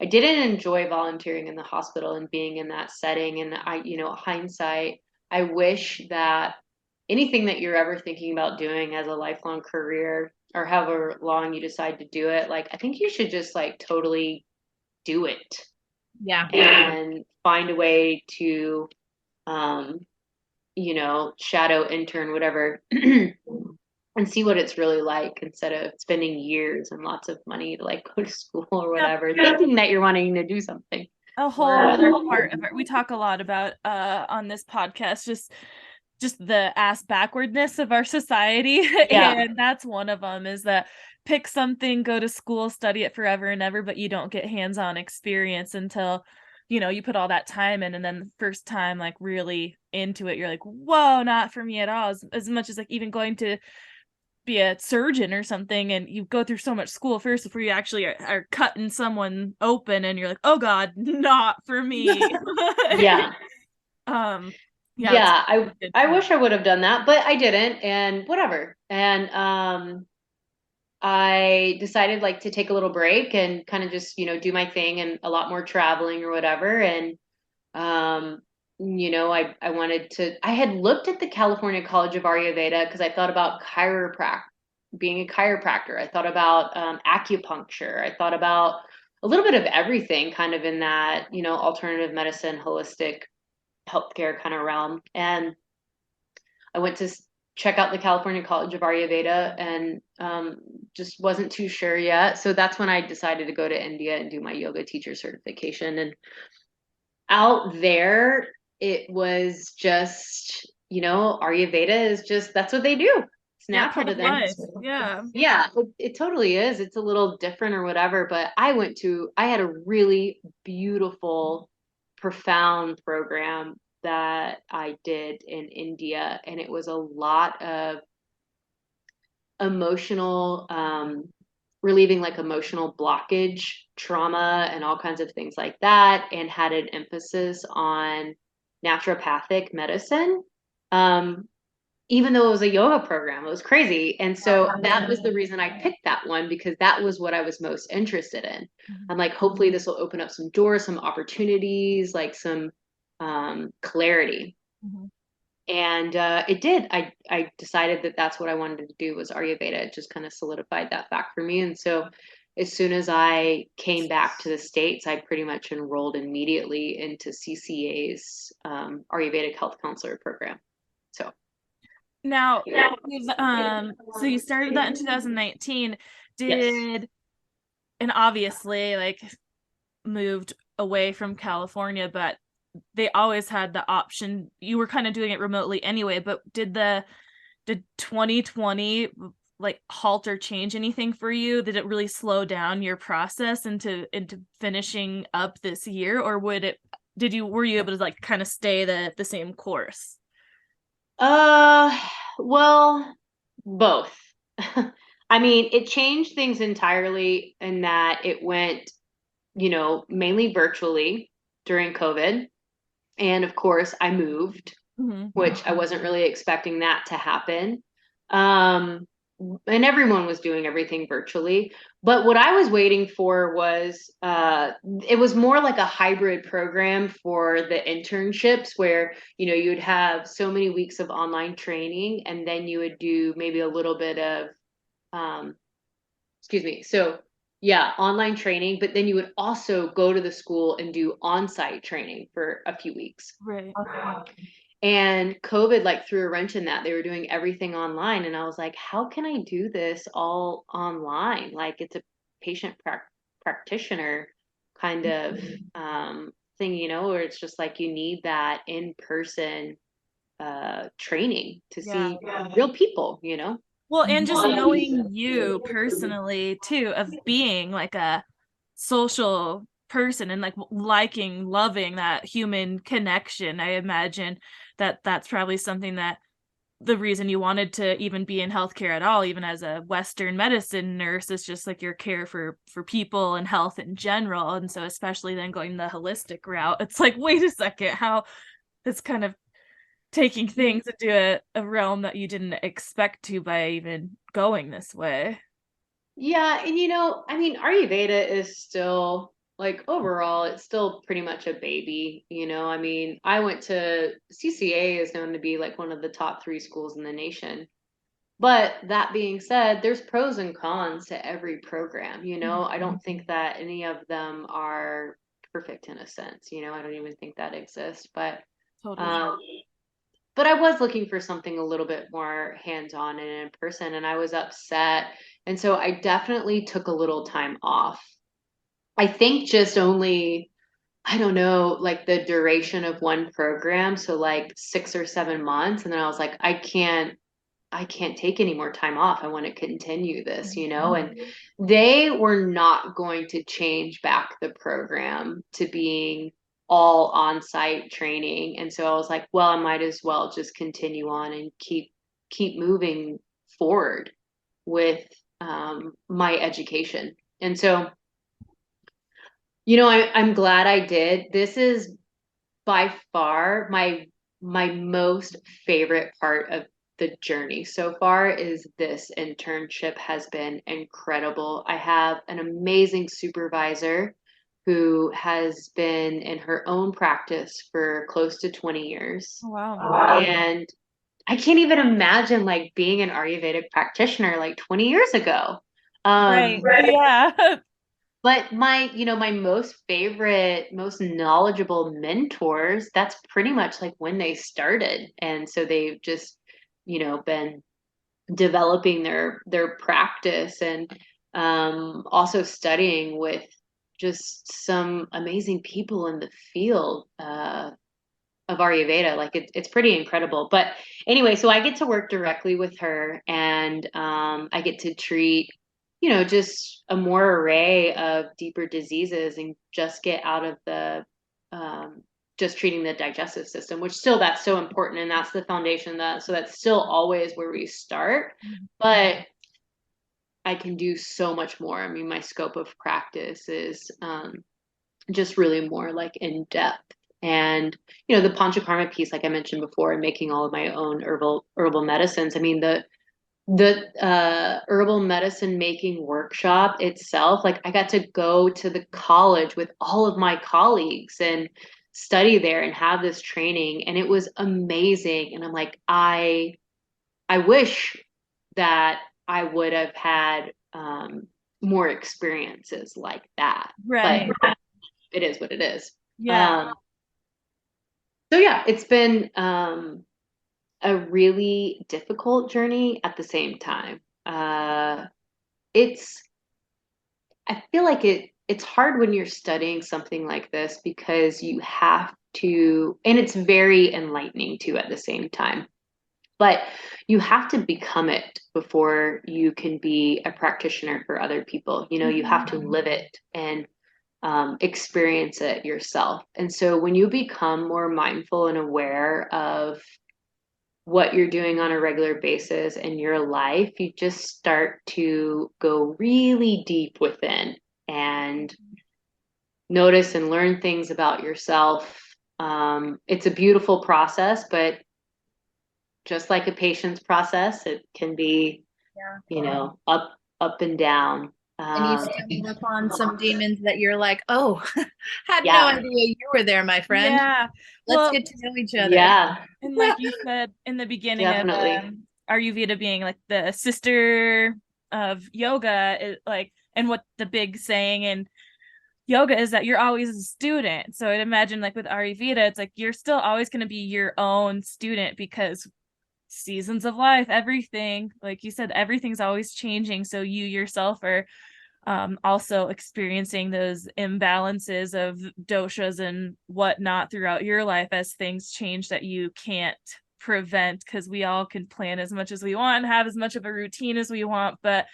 I didn't enjoy volunteering in the hospital and being in that setting. And hindsight, I wish that anything that you're ever thinking about doing as a lifelong career, or however long you decide to do it, like, I think you should just like totally do it Yeah. and find a way to, um, shadow, intern, whatever, and see what it's really like, instead of spending years and lots of money to like go to school or Yep. whatever, thinking that you're wanting to do something. A whole other part of it we talk a lot about on this podcast, just the ass backwardness of our society. Yeah. And that's one of them, is that pick something, go to school, study it forever and ever, but you don't get hands-on experience until you put all that time in. And then the first time, like, really into it, you're like, whoa, not for me at all. As much as like even going to be a surgeon or something, and you go through so much school first before you actually are cutting someone open, and you're like, oh God, not for me. Yeah. Yeah, it's Yeah, a good I point. wish I would have done that, but I didn't, and whatever. And I decided like to take a little break and kind of just, do my thing, and a lot more traveling or whatever. And um, I had looked at the California College of Ayurveda because I thought about being a chiropractor. I thought about acupuncture. I thought about a little bit of everything kind of in that, alternative medicine, holistic healthcare kind of realm. And I went to check out the California College of Ayurveda, and just wasn't too sure yet. So that's when I decided to go to India and do my yoga teacher certification. And out there, it was just, Ayurveda is just, that's what they do. It's Yeah, natural part to of them. life. Yeah. Yeah, it totally is. It's a little different or whatever, but I had a really beautiful, profound program that I did in India, and it was a lot of emotional, relieving like emotional blockage, trauma, and all kinds of things like that, and had an emphasis on naturopathic medicine. Um, Even though it was a yoga program, it was crazy. And so that was the reason I picked that one, because that was what I was most interested in. I'm like, hopefully this will open up some doors, some opportunities, like some clarity. Mhm. And it did. I decided that that's what I wanted to do, was Ayurveda. It just kind of solidified that fact for me. And so as soon as I came back to the States, I pretty much enrolled immediately into CCA's Ayurvedic Health Counselor program. So Now, so you started that in 2019. yes. And obviously, like, moved away from California, but they always had the option. You were kind of doing it remotely anyway, but did 2020 like halt or change anything for you? Did it really slow down your process into finishing up this year, or were you able to like kind of stay the same course? Uh, well, both. I mean, it changed things entirely in that it went, mainly virtually during COVID. And of course, I moved, Mm-hmm. which I wasn't really expecting that to happen. Um, and everyone was doing everything virtually. But what I was waiting for was it was more like a hybrid program for the internships where, you'd have so many weeks of online training and then you would do maybe a little bit of um, excuse me. So yeah, online training, but then you would also go to the school and do on-site training for a few weeks. Right. And COVID like threw a wrench in that. They were doing everything online. And I was like, how can I do this all online? Like it's a patient practitioner kind of thing, where it's just like you need that in-person training to Yeah. see real people. Well, and just knowing you personally too, of being like a social person and like liking, loving that human connection, I imagine that's probably something that the reason you wanted to even be in healthcare at all, even as a Western medicine nurse, is just like your care for people and health in general. And so especially then going the holistic route, it's like, wait a second, how it's kind of taking things into a realm that you didn't expect to by even going this way. Yeah, and I mean, Ayurveda is still like overall, it's still pretty much a baby. I mean, I went to CCA is known to be like one of the top three schools in the nation. But that being said, there's pros and cons to every program. I don't think that any of them are perfect in a sense. I don't even think that exists. Totally. Um, but I was looking for something a little bit more hands-on and in person, and I was upset. And so I definitely took a little time off. I think just only, I don't know, like the duration of one program. So like 6 or 7 months. And then I was like, I can't take any more time off. I want to continue this. And they were not going to change back the program to being all on-site training. And so I was like, well, I might as well just continue on and keep moving forward with my education. And so, I'm glad I did. This is by far my most favorite part of the journey so far is this internship has been incredible. I have an amazing supervisor who has been in her own practice for close to 20 years. Oh, wow. And I can't even imagine like being an Ayurvedic practitioner like 20 years ago. Right. Yeah. But my most favorite, most knowledgeable mentors, that's pretty much like when they started. And so they've just, been developing their practice and also studying with just some amazing people in the field of Ayurveda. Like it's pretty incredible. But anyway, so I get to work directly with her and I get to treat, just a more array of deeper diseases and just get out of the um, just treating the digestive system, which still that's so important and that's the foundation so that's still always where we start. But I can do so much more. I mean, my scope of practice is just really more like in depth. And the panchakarma piece, like I mentioned before, and making all of my own herbal medicines. I mean, the herbal medicine making workshop itself, like I got to go to the college with all of my colleagues and study there and have this training, and it was amazing. And I'm like, I wish that I would have had more experiences like that. Right. But it is what it is. Yeah. So yeah, it's been a really difficult journey at the same time. It's I feel like it's hard when you're studying something like this because you have to, and it's very enlightening too at the same time. But you have to become it before you can be a practitioner for other people. You know, you have to live it and experience it yourself. And so when you become more mindful and aware of what you're doing on a regular basis in your life, you just start to go really deep within and notice and learn things about yourself. It's a beautiful process, but just like a patient's process, it can be, Yeah. you know, up and down. And you Um, stumble upon some demons that you're like, oh, had no yeah, idea you were there, my friend. Yeah. Let's Well, get to know each other. yeah, and like you said in the beginning of definitely. Ayurveda being like the sister of yoga, like, and what the big saying in yoga is that you're always a student. So I'd imagine like with Ayurveda, it's like you're still always going to be your own student because seasons of life, everything, like you said, everything's always changing. So you yourself are also experiencing those imbalances of doshas and whatnot throughout your life as things change that you can't prevent, because we all can plan as much as we want and have as much of a routine as we want, but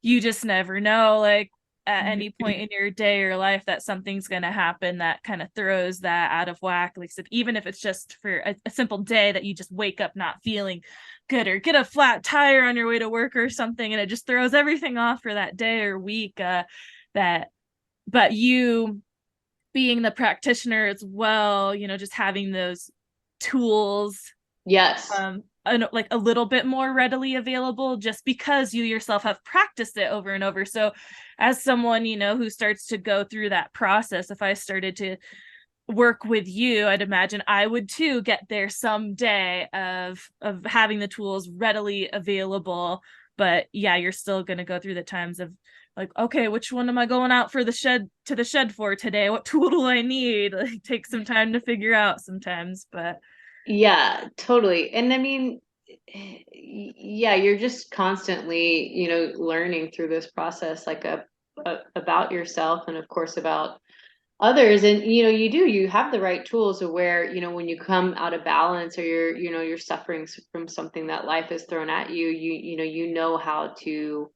you just never know, like at any point in your day or life, that something's going to happen that kind of throws that out of whack. Like I said, even if it's just for a simple day that you just wake up not feeling good or get a flat tire on your way to work or something, and it just throws everything off for that day or week. That But you being the practitioner as well, just having those tools, Yes. like a little bit more readily available just because you yourself have practiced it over and over. So as someone, who starts to go through that process, if I started to work with you, I'd imagine I would too get there someday of having the tools readily available. But yeah, you're still going to go through the times of like, okay, which one am I going out for the shed for today? What tool do I need? Like, take some time to figure out sometimes. But Yeah, totally. And I mean, yeah, you're just constantly, learning through this process, like about yourself and of course about others. And you have the right tools of where, when you come out of balance or you're suffering from something that life has thrown at you, you know how to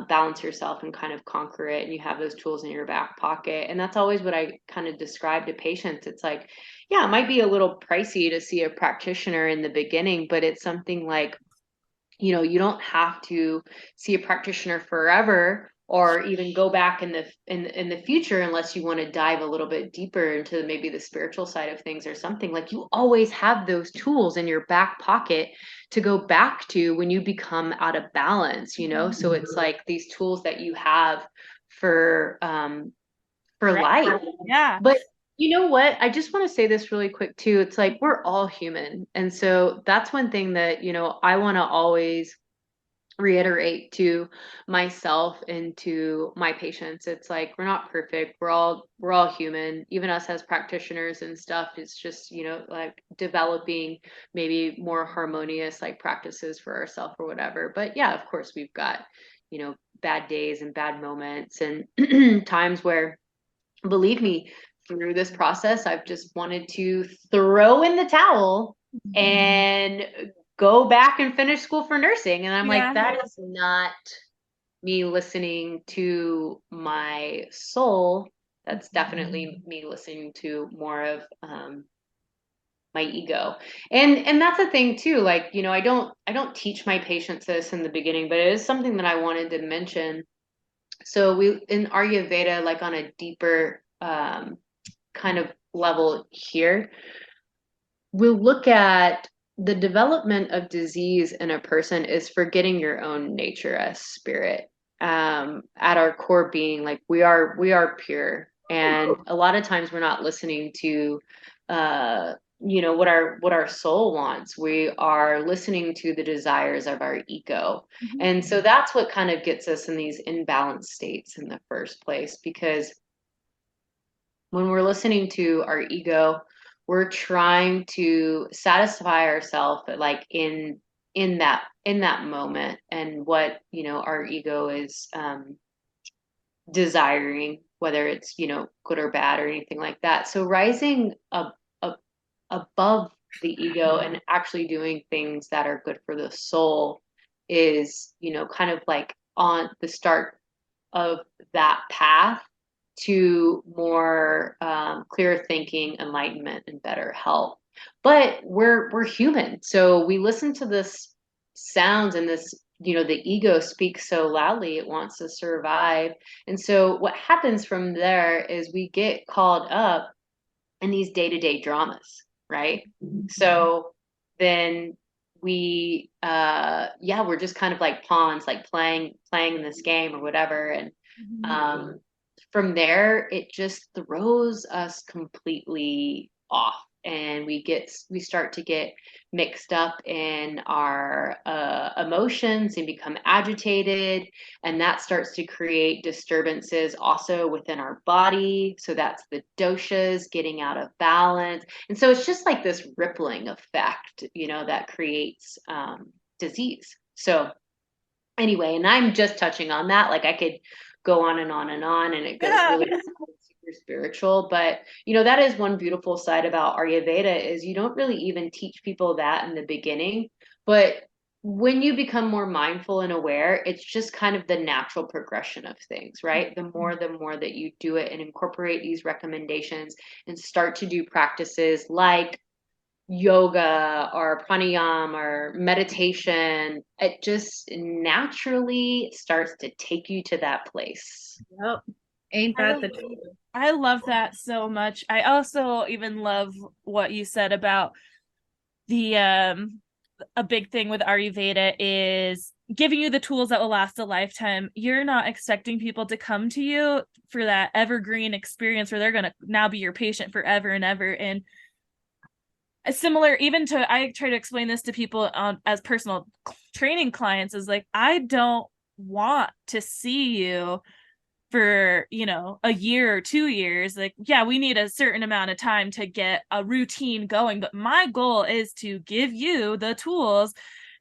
balance yourself and kind of conquer it, and you have those tools in your back pocket. And that's always what I kind of describe to patients. It's like, yeah, it might be a little pricey to see a practitioner in the beginning, but it's something like, you don't have to see a practitioner forever or even go back in the future unless you want to dive a little bit deeper into maybe the spiritual side of things or something. Like, you always have those tools in your back pocket to go back to when you become out of balance, so it's like these tools that you have for life. yeah. But you know what? I just want to say this really quick too. It's like we're all human. And so that's one thing that, I want to always reiterate to myself and to my patients. It's like we're not perfect. We're all human. Even us as practitioners and stuff. It's just, like developing maybe more harmonious like practices for ourselves or whatever. But yeah, of course we've got, bad days and bad moments and times where, believe me, through this process, I've just wanted to throw in the towel and go back and finish school for nursing. And I'm like, Yeah. that is not me listening to my soul. That's definitely me listening to more of my ego. And that's a thing too. Like, I don't teach my patients this in the beginning, but it is something that I wanted to mention. So we in Ayurveda, like on a deeper kind of level here, we'll look at the development of disease in a person is forgetting your own nature as spirit. At our core being, like we are pure, and a lot of times we're not listening to what our soul wants. We are listening to the desires of our ego. Mhm. And so that's what kind of gets us in these imbalanced states in the first place, because when we're listening to our ego, we're trying to satisfy ourselves like in that moment, and what our ego is desiring, whether it's good or bad or anything like that. So rising up above the ego and actually doing things that are good for the soul is kind of like on the start of that path to more clear thinking, enlightenment, and better health. But we're human, so we listen to this sounds, and this the ego speaks so loudly, it wants to survive. And so what happens from there is we get caught up in these day-to-day dramas, right? So then we're just kind of like pawns, like playing in this game or whatever. And from there it just throws us completely off, and we start to get mixed up in our emotions and become agitated, and that starts to create disturbances also within our body. So that's the doshas getting out of balance, and so it's just like this rippling effect that creates disease. So anyway, and I'm just touching on that. Like, I could go on and on and on, and it goes really super spiritual. But that is one beautiful side about Ayurveda, is you don't really even teach people that in the beginning. But when you become more mindful and aware, it's just kind of the natural progression of things, right? The more that you do it and incorporate these recommendations and start to do practices like yoga or pranayama or meditation, it just naturally starts to take you to that place. Yep. Ain't that the truth? I love that so much. I also even love what you said about the a big thing with Ayurveda is giving you the tools that will last a lifetime. You're not expecting people to come to you for that evergreen experience where they're going to now be your patient forever and ever. And similar even to, I try to explain this to people as personal training clients, is like, I don't want to see you for a year or 2 years. Like, yeah, we need a certain amount of time to get a routine going, but my goal is to give you the tools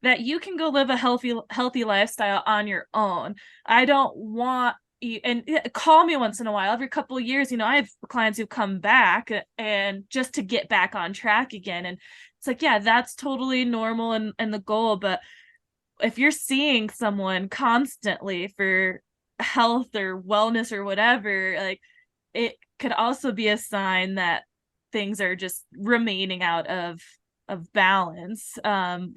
that you can go live a healthy lifestyle on your own. I don't want you, and call me once in a while, every couple of years. I have clients who come back and just to get back on track again, and it's like, yeah, that's totally normal and the goal. But if you're seeing someone constantly for health or wellness or whatever, like, it could also be a sign that things are just remaining out of balance.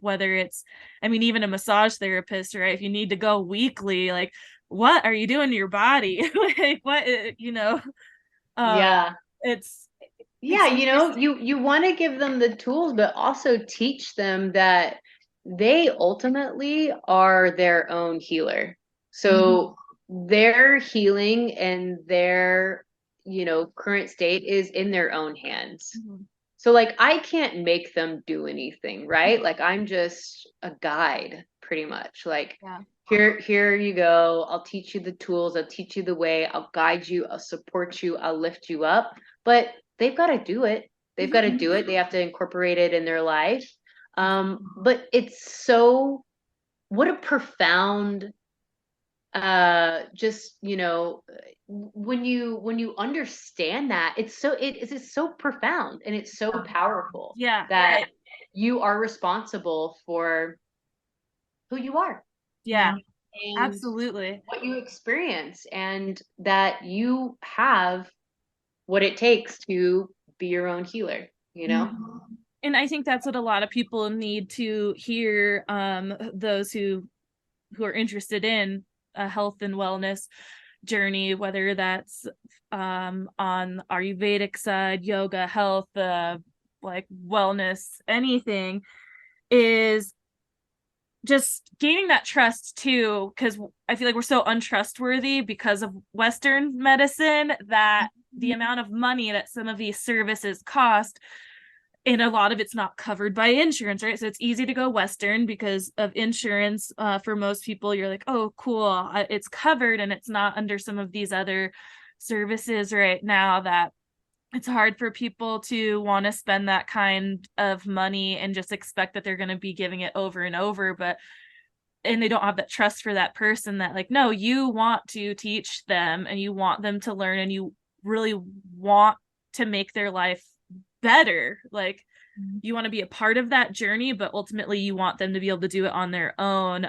Whether it's, I mean, even a massage therapist, right? If you need to go weekly, like, what are you doing to your body? Like, what, Yeah. It's You want to give them the tools, but also teach them that they ultimately are their own healer. So their healing and their current state is in their own hands. So like, I can't make them do anything, right? Like, I'm just a guide pretty much. Like, yeah. Here you go. I'll teach you the tools. I'll teach you the way. I'll guide you. I'll support you. I'll lift you up. But they've got to do it. They've got to do it. They have to incorporate it in their life. But it's so, what a profound, just, when you understand that, it's so profound, and it's so powerful. Yeah. That you are responsible for who you are. Yeah. And Absolutely. what you experience, and that you have what it takes to be your own healer. And I think that's what a lot of people need to hear, those who are interested in a health and wellness journey, whether that's on Ayurvedic side, yoga, health, like wellness, anything, is just gaining that trust too, because I feel like we're so untrustworthy because of Western medicine, that the amount of money that some of these services cost and a lot of it's not covered by insurance, right? So it's easy to go Western because of insurance. For most people, you're like, oh, cool, it's covered and it's not under some of these other services right now, that it's hard for people to want to spend that kind of money and just expect that they're going to be giving it over and over. But and they don't have that trust for that person, that like, no, you want to teach them and you want them to learn and you really want to make their life better. Like, you want to be a part of that journey, but ultimately you want them to be able to do it on their own.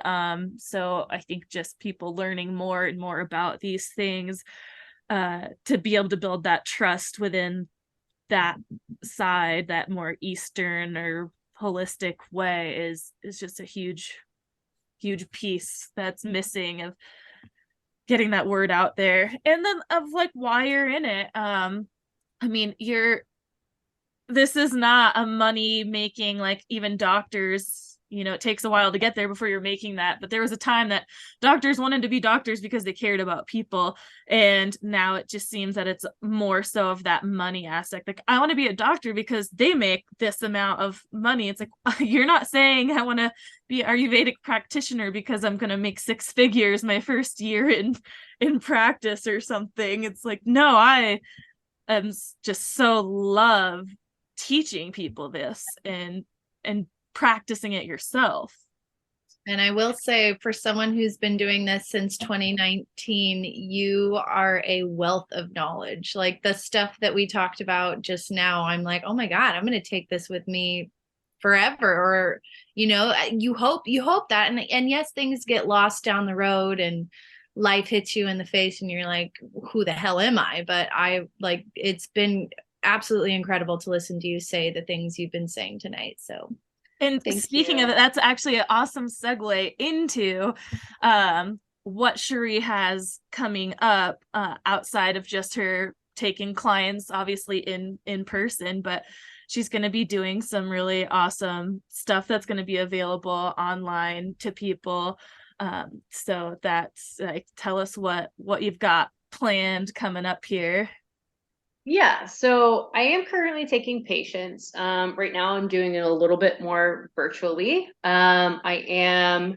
So I think just people learning more and more about these things, to be able to build that trust within that side, that more Eastern or holistic way, is just a huge piece that's missing of getting that word out there. And then of like why you're in it. I mean, this is not a money making, like, even doctors, it takes a while to get there before you're making that. But there was a time that doctors wanted to be doctors because they cared about people. And now it just seems that it's more so of that money aspect. Like, I want to be a doctor because they make this amount of money. It's like, you're not saying I want to be an Ayurvedic practitioner because I'm going to make 6 figures my first year in practice or something. It's like, no, I am just so love teaching people this and practicing it yourself. And I will say, for someone who's been doing this since 2019, you are a wealth of knowledge. Like the stuff that we talked about just now, I'm like, oh my God, I'm going to take this with me forever. Or, you hope that. And yes, things get lost down the road and life hits you in the face and you're like, who the hell am I? But it's been absolutely incredible to listen to you say the things you've been saying tonight. So and thank speaking you. of it, that's actually an awesome segue into what Sheree has coming up, outside of just her taking clients, obviously in person, but she's going to be doing some really awesome stuff that's going to be available online to people. So that's like, tell us what you've got planned coming up here. Yeah, so I am currently taking patients. Right now I'm doing it a little bit more virtually. I am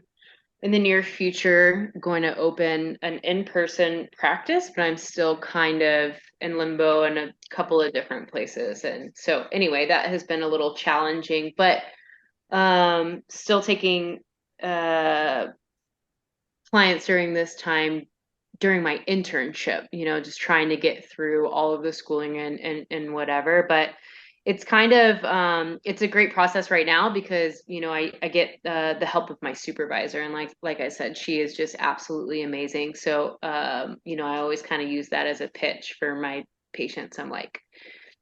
in the near future going to open an in-person practice, but I'm still kind of in limbo in a couple of different places. And so anyway, that has been a little challenging, but still taking clients during this time, during my internship, just trying to get through all of the schooling and whatever. But it's kind of it's a great process right now because I get the help of my supervisor, and like I said, she is just absolutely amazing. So I always kind of use that as a pitch for my patients. I'm like,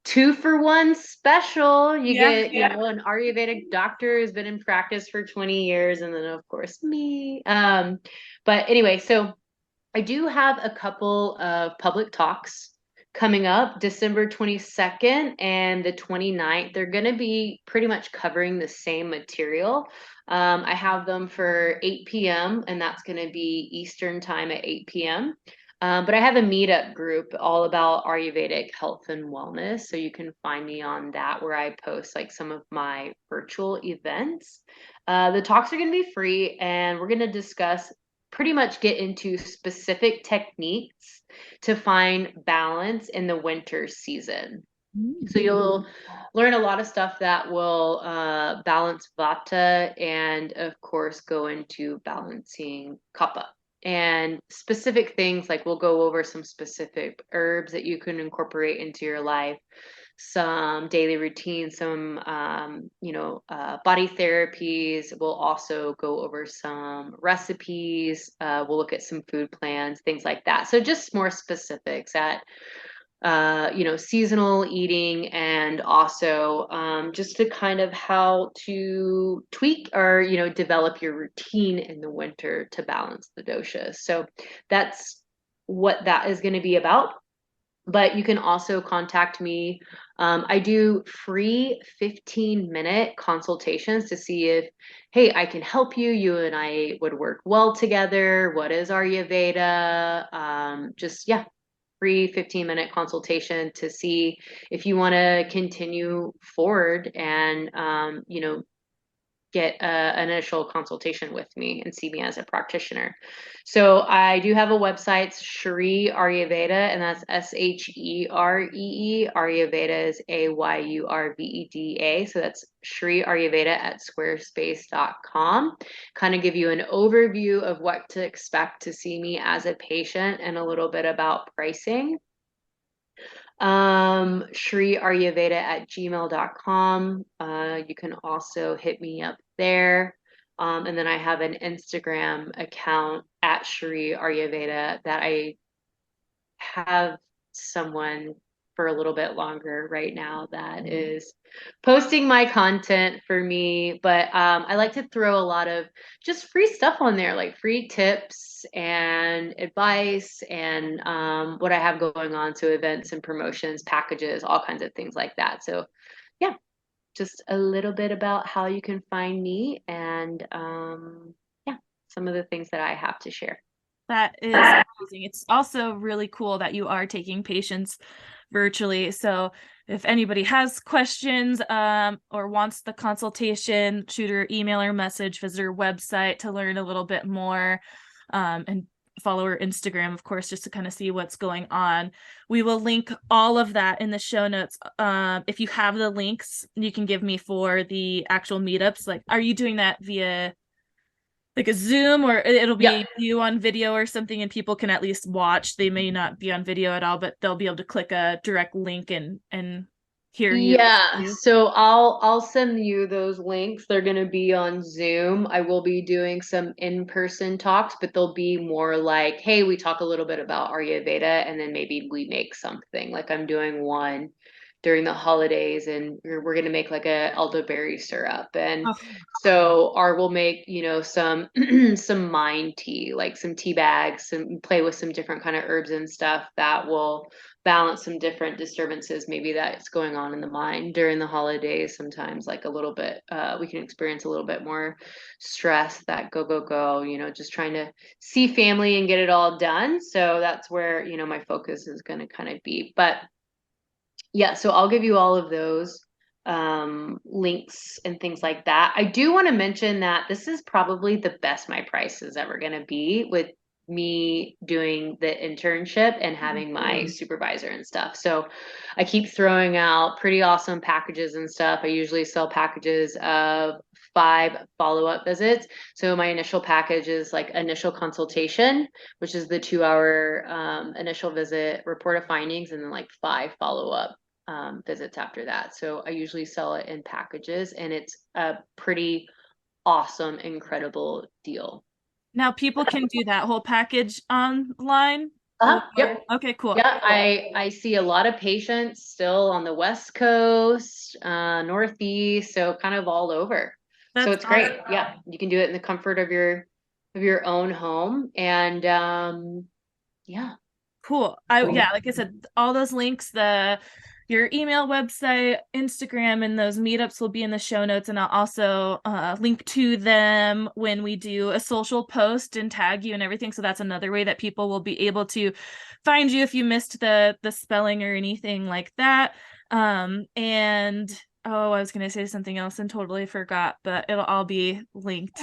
2-for-1 special. You get, an Ayurvedic doctor who's been in practice for 20 years, and then of course me. But anyway, so I do have a couple of public talks coming up December 22nd and the 29th. They're going to be pretty much covering the same material. I have them for 8 p.m. and that's going to be Eastern time at 8 p.m. But I have a meetup group all about Ayurvedic health and wellness. So you can find me on that, where I post like some of my virtual events. The talks are going to be free, and we're going to discuss, pretty much get into specific techniques to find balance in the winter season. So you'll learn a lot of stuff that will balance vata, and of course go into balancing kapha. And specific things, like we'll go over some specific herbs that you can incorporate into your life, some daily routines, some body therapies. We'll also go over some recipes. We'll look at some food plans, things like that. So just more specifics at seasonal eating, and also just to kind of how to tweak or, develop your routine in the winter to balance the doshas. So that's what that is going to be about. But you can also contact me. I do free 15-minute consultations to see if, hey, I can help you. You and I would work well together. What is Ayurveda? Yeah, free 15-minute consultation to see if you want to continue forward and, get an initial consultation with me and see me as a practitioner. So I do have a website, it's Sheree Ayurveda, and that's Sheree. Ayurveda is Ayurveda. So that's Sheree Ayurveda at squarespace.com. Kind of give you an overview of what to expect to see me as a patient and a little bit about pricing. ShreeAyurveda@gmail.com. You can also hit me up there. And then I have an Instagram account at Sheree Ayurveda that I have someone for a little bit longer right now that is posting my content for me. But I like to throw a lot of just free stuff on there, like free tips and advice and what I have going on. So events and promotions, packages, all kinds of things like that. So yeah, just a little bit about how you can find me and yeah, some of the things that I have to share. That is amazing. It's also really cool that you are taking patients virtually. So if anybody has questions or wants the consultation, shoot her email or message, visit her website to learn a little bit more, and follow her Instagram, of course, just to kind of see what's going on. We will link all of that in the show notes. If you have the links you can give me for the actual meetups, like, are you doing that via like a Zoom, or it'll be you on video or something and people can at least watch? They may not be on video at all, but they'll be able to click a direct link and hear you. Yeah, so I'll send you those links. They're going to be on Zoom. I will be doing some in-person talks, but they'll be more like, hey, we talk a little bit about Ayurveda and then maybe we make something. Like I'm doing one during the holidays and we're going to make like a elderberry syrup. And so we'll make, some some mind tea, like some tea bags, and play with some different kind of herbs and stuff that will balance some different disturbances maybe that's going on in the mind during the holidays. Sometimes like a little bit we can experience a little bit more stress, that go, just trying to see family and get it all done. So that's where my focus is going to kind of be. But yeah, so I'll give you all of those links and things like that. I do want to mention that this is probably the best my price is ever going to be, with me doing the internship and having my supervisor and stuff. So I keep throwing out pretty awesome packages and stuff. I usually sell packages of 5 follow-up visits. So my initial package is like initial consultation, which is the 2-hour initial visit, report of findings, and then like 5 follow-up visits after that. So I usually sell it in packages, and it's a pretty awesome, incredible deal. Now people can do that whole package online. Yep. Okay, cool. Yeah, I see a lot of patients still on the West Coast, Northeast, so kind of all over. So it's great. Awesome. Yeah, you can do it in the comfort of your own home, and yeah. Cool. Yeah, like I said, all those links, your email, website, Instagram, and those meetups will be in the show notes, and I'll also link to them when we do a social post and tag you and everything. So that's another way that people will be able to find you if you missed the spelling or anything like that. And oh, I was gonna say something else and totally forgot, but it'll all be linked.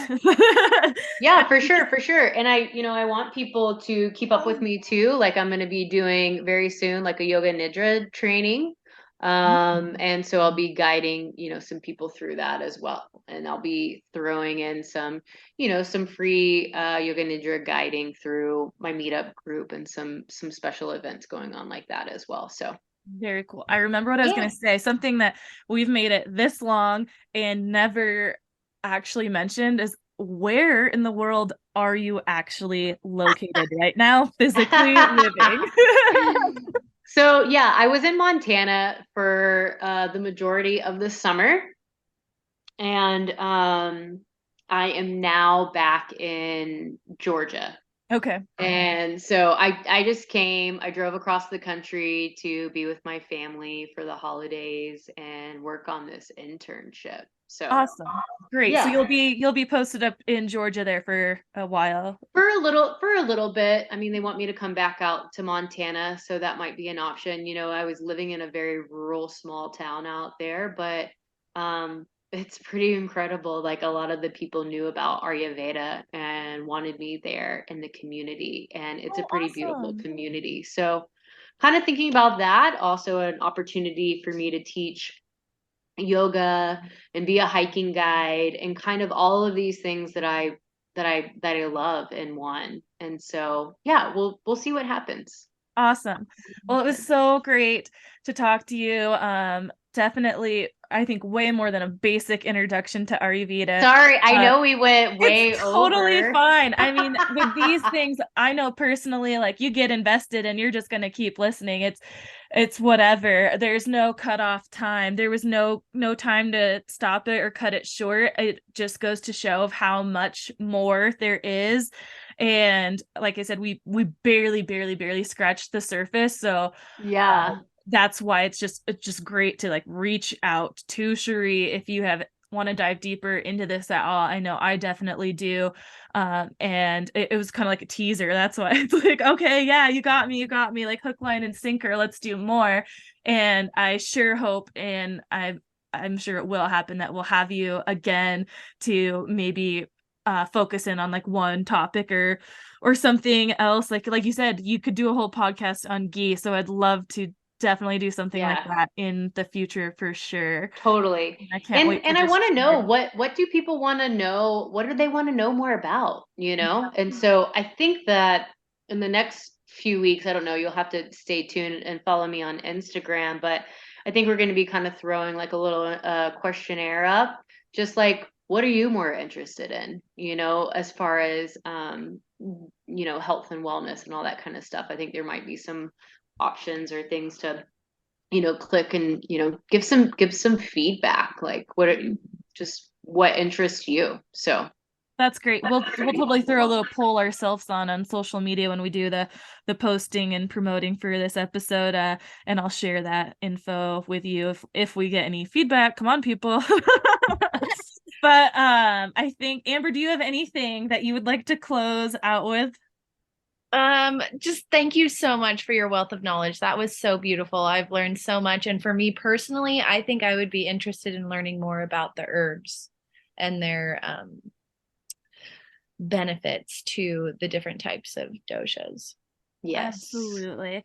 Yeah, for sure, for sure. And I want people to keep up with me too. Like I'm going to be doing very soon like a yoga nidra training. And so I'll be guiding, some people through that as well. And I'll be throwing in some, some free yoga nidra guiding through my meetup group and some special events going on like that as well. So very cool. I remember what I was going to say, something that we've made it this long and never actually mentioned is, where in the world are you actually located right now, physically living? So yeah, I was in Montana for the majority of the summer, and I am now back in Georgia. Okay. And so I just came, I drove across the country to be with my family for the holidays and work on this internship. So Awesome. Great. So yeah, you'll be posted up in Georgia there for a while. for a little bit. I mean, they want me to come back out to Montana, so that might be an option. You know, I was living in a very rural small town out there, but it's pretty incredible. Like a lot of the people knew about Ayurveda and wanted me there in the community, and it's a Oh, pretty beautiful awesome. community. So kind of thinking about that, also an opportunity for me to teach yoga and be a hiking guide and kind of all of these things that I love in one. And so yeah, we'll see what happens. Awesome. Well, it was so great to talk to you. Definitely, I think way more than a basic introduction to Ayurveda. Sorry, I Uh, know we went It's way totally over. fine. I mean, with these things, I know personally, like you get invested and you're just gonna keep listening. It's whatever. There's no cutoff time. There was no time to stop it or cut it short. It just goes to show of how much more there is. And like I said, we barely scratched the surface. So Yeah. that's why it's just great to like reach out to Sheree if you have want to dive deeper into this at all. I know I definitely do. And it was kind of like a teaser. That's why it's like, okay, yeah, you got me, like hook, line, and sinker. Let's do more. And I sure hope, and I'm sure it will happen, that we'll have you again to maybe focus in on like one topic or something else. Like you said, you could do a whole podcast on ghee. So I'd love to definitely do something like Yeah. that in the future for sure. Totally. I can't And wait to I just want to share. know what do people want to know? What do they want to know more about, you know? And so I think that in the next few weeks, I don't know, you'll have to stay tuned and follow me on Instagram, but I think we're going to be kind of throwing like a little questionnaire up, just like what are you more interested in, you know, as far as you know, health and wellness and all that kind of stuff. I think there might be some options or things to click and, give some feedback, like just what interests you. So That's great. We'll totally throw a little poll ourselves on social media when we do the posting and promoting for this episode. And I'll share that info with you if we get any feedback. Come on, people. But I think, Amber, do you have anything that you would like to close out with? Just thank you so much for your wealth of knowledge. That was so beautiful. I've learned so much. And for me personally, I think I would be interested in learning more about the herbs and their benefits to the different types of doshas. yes. Absolutely.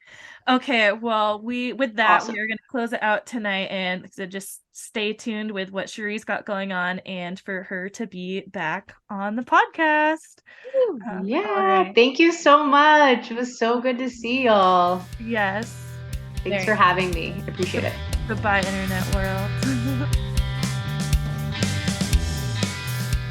Okay, well, with that, we Awesome. are going to close it out tonight, and so just stay tuned with what Sheree's got going on and for her to be back on the podcast. All Yeah, right. thank you so much. It was so good to see y'all. Yes. Thanks for having me. I appreciate it. Goodbye, internet world.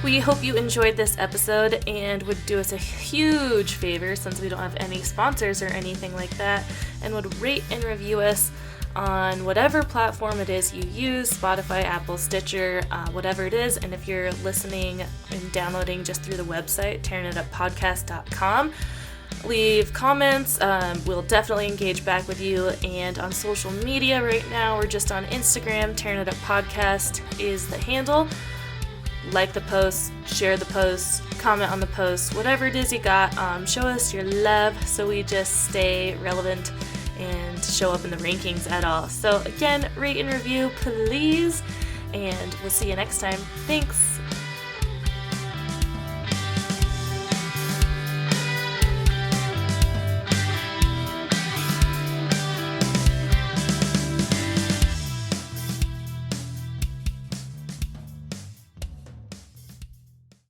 We hope you enjoyed this episode and would do us a huge favor, since we don't have any sponsors or anything like that, and would rate and review us on whatever platform it is you use, Spotify, Apple, Stitcher, whatever it is. And if you're listening and downloading just through the website, tearingituppodcast.com, leave comments. We'll definitely engage back with you. And on social media right now, we're just on Instagram. Tearing It Up Podcast is the handle. Like the post, share the post, comment on the post, whatever it is you got. Show us your love so we just stay relevant and show up in the rankings at all. So again, rate and review, please. And we'll see you next time. Thanks.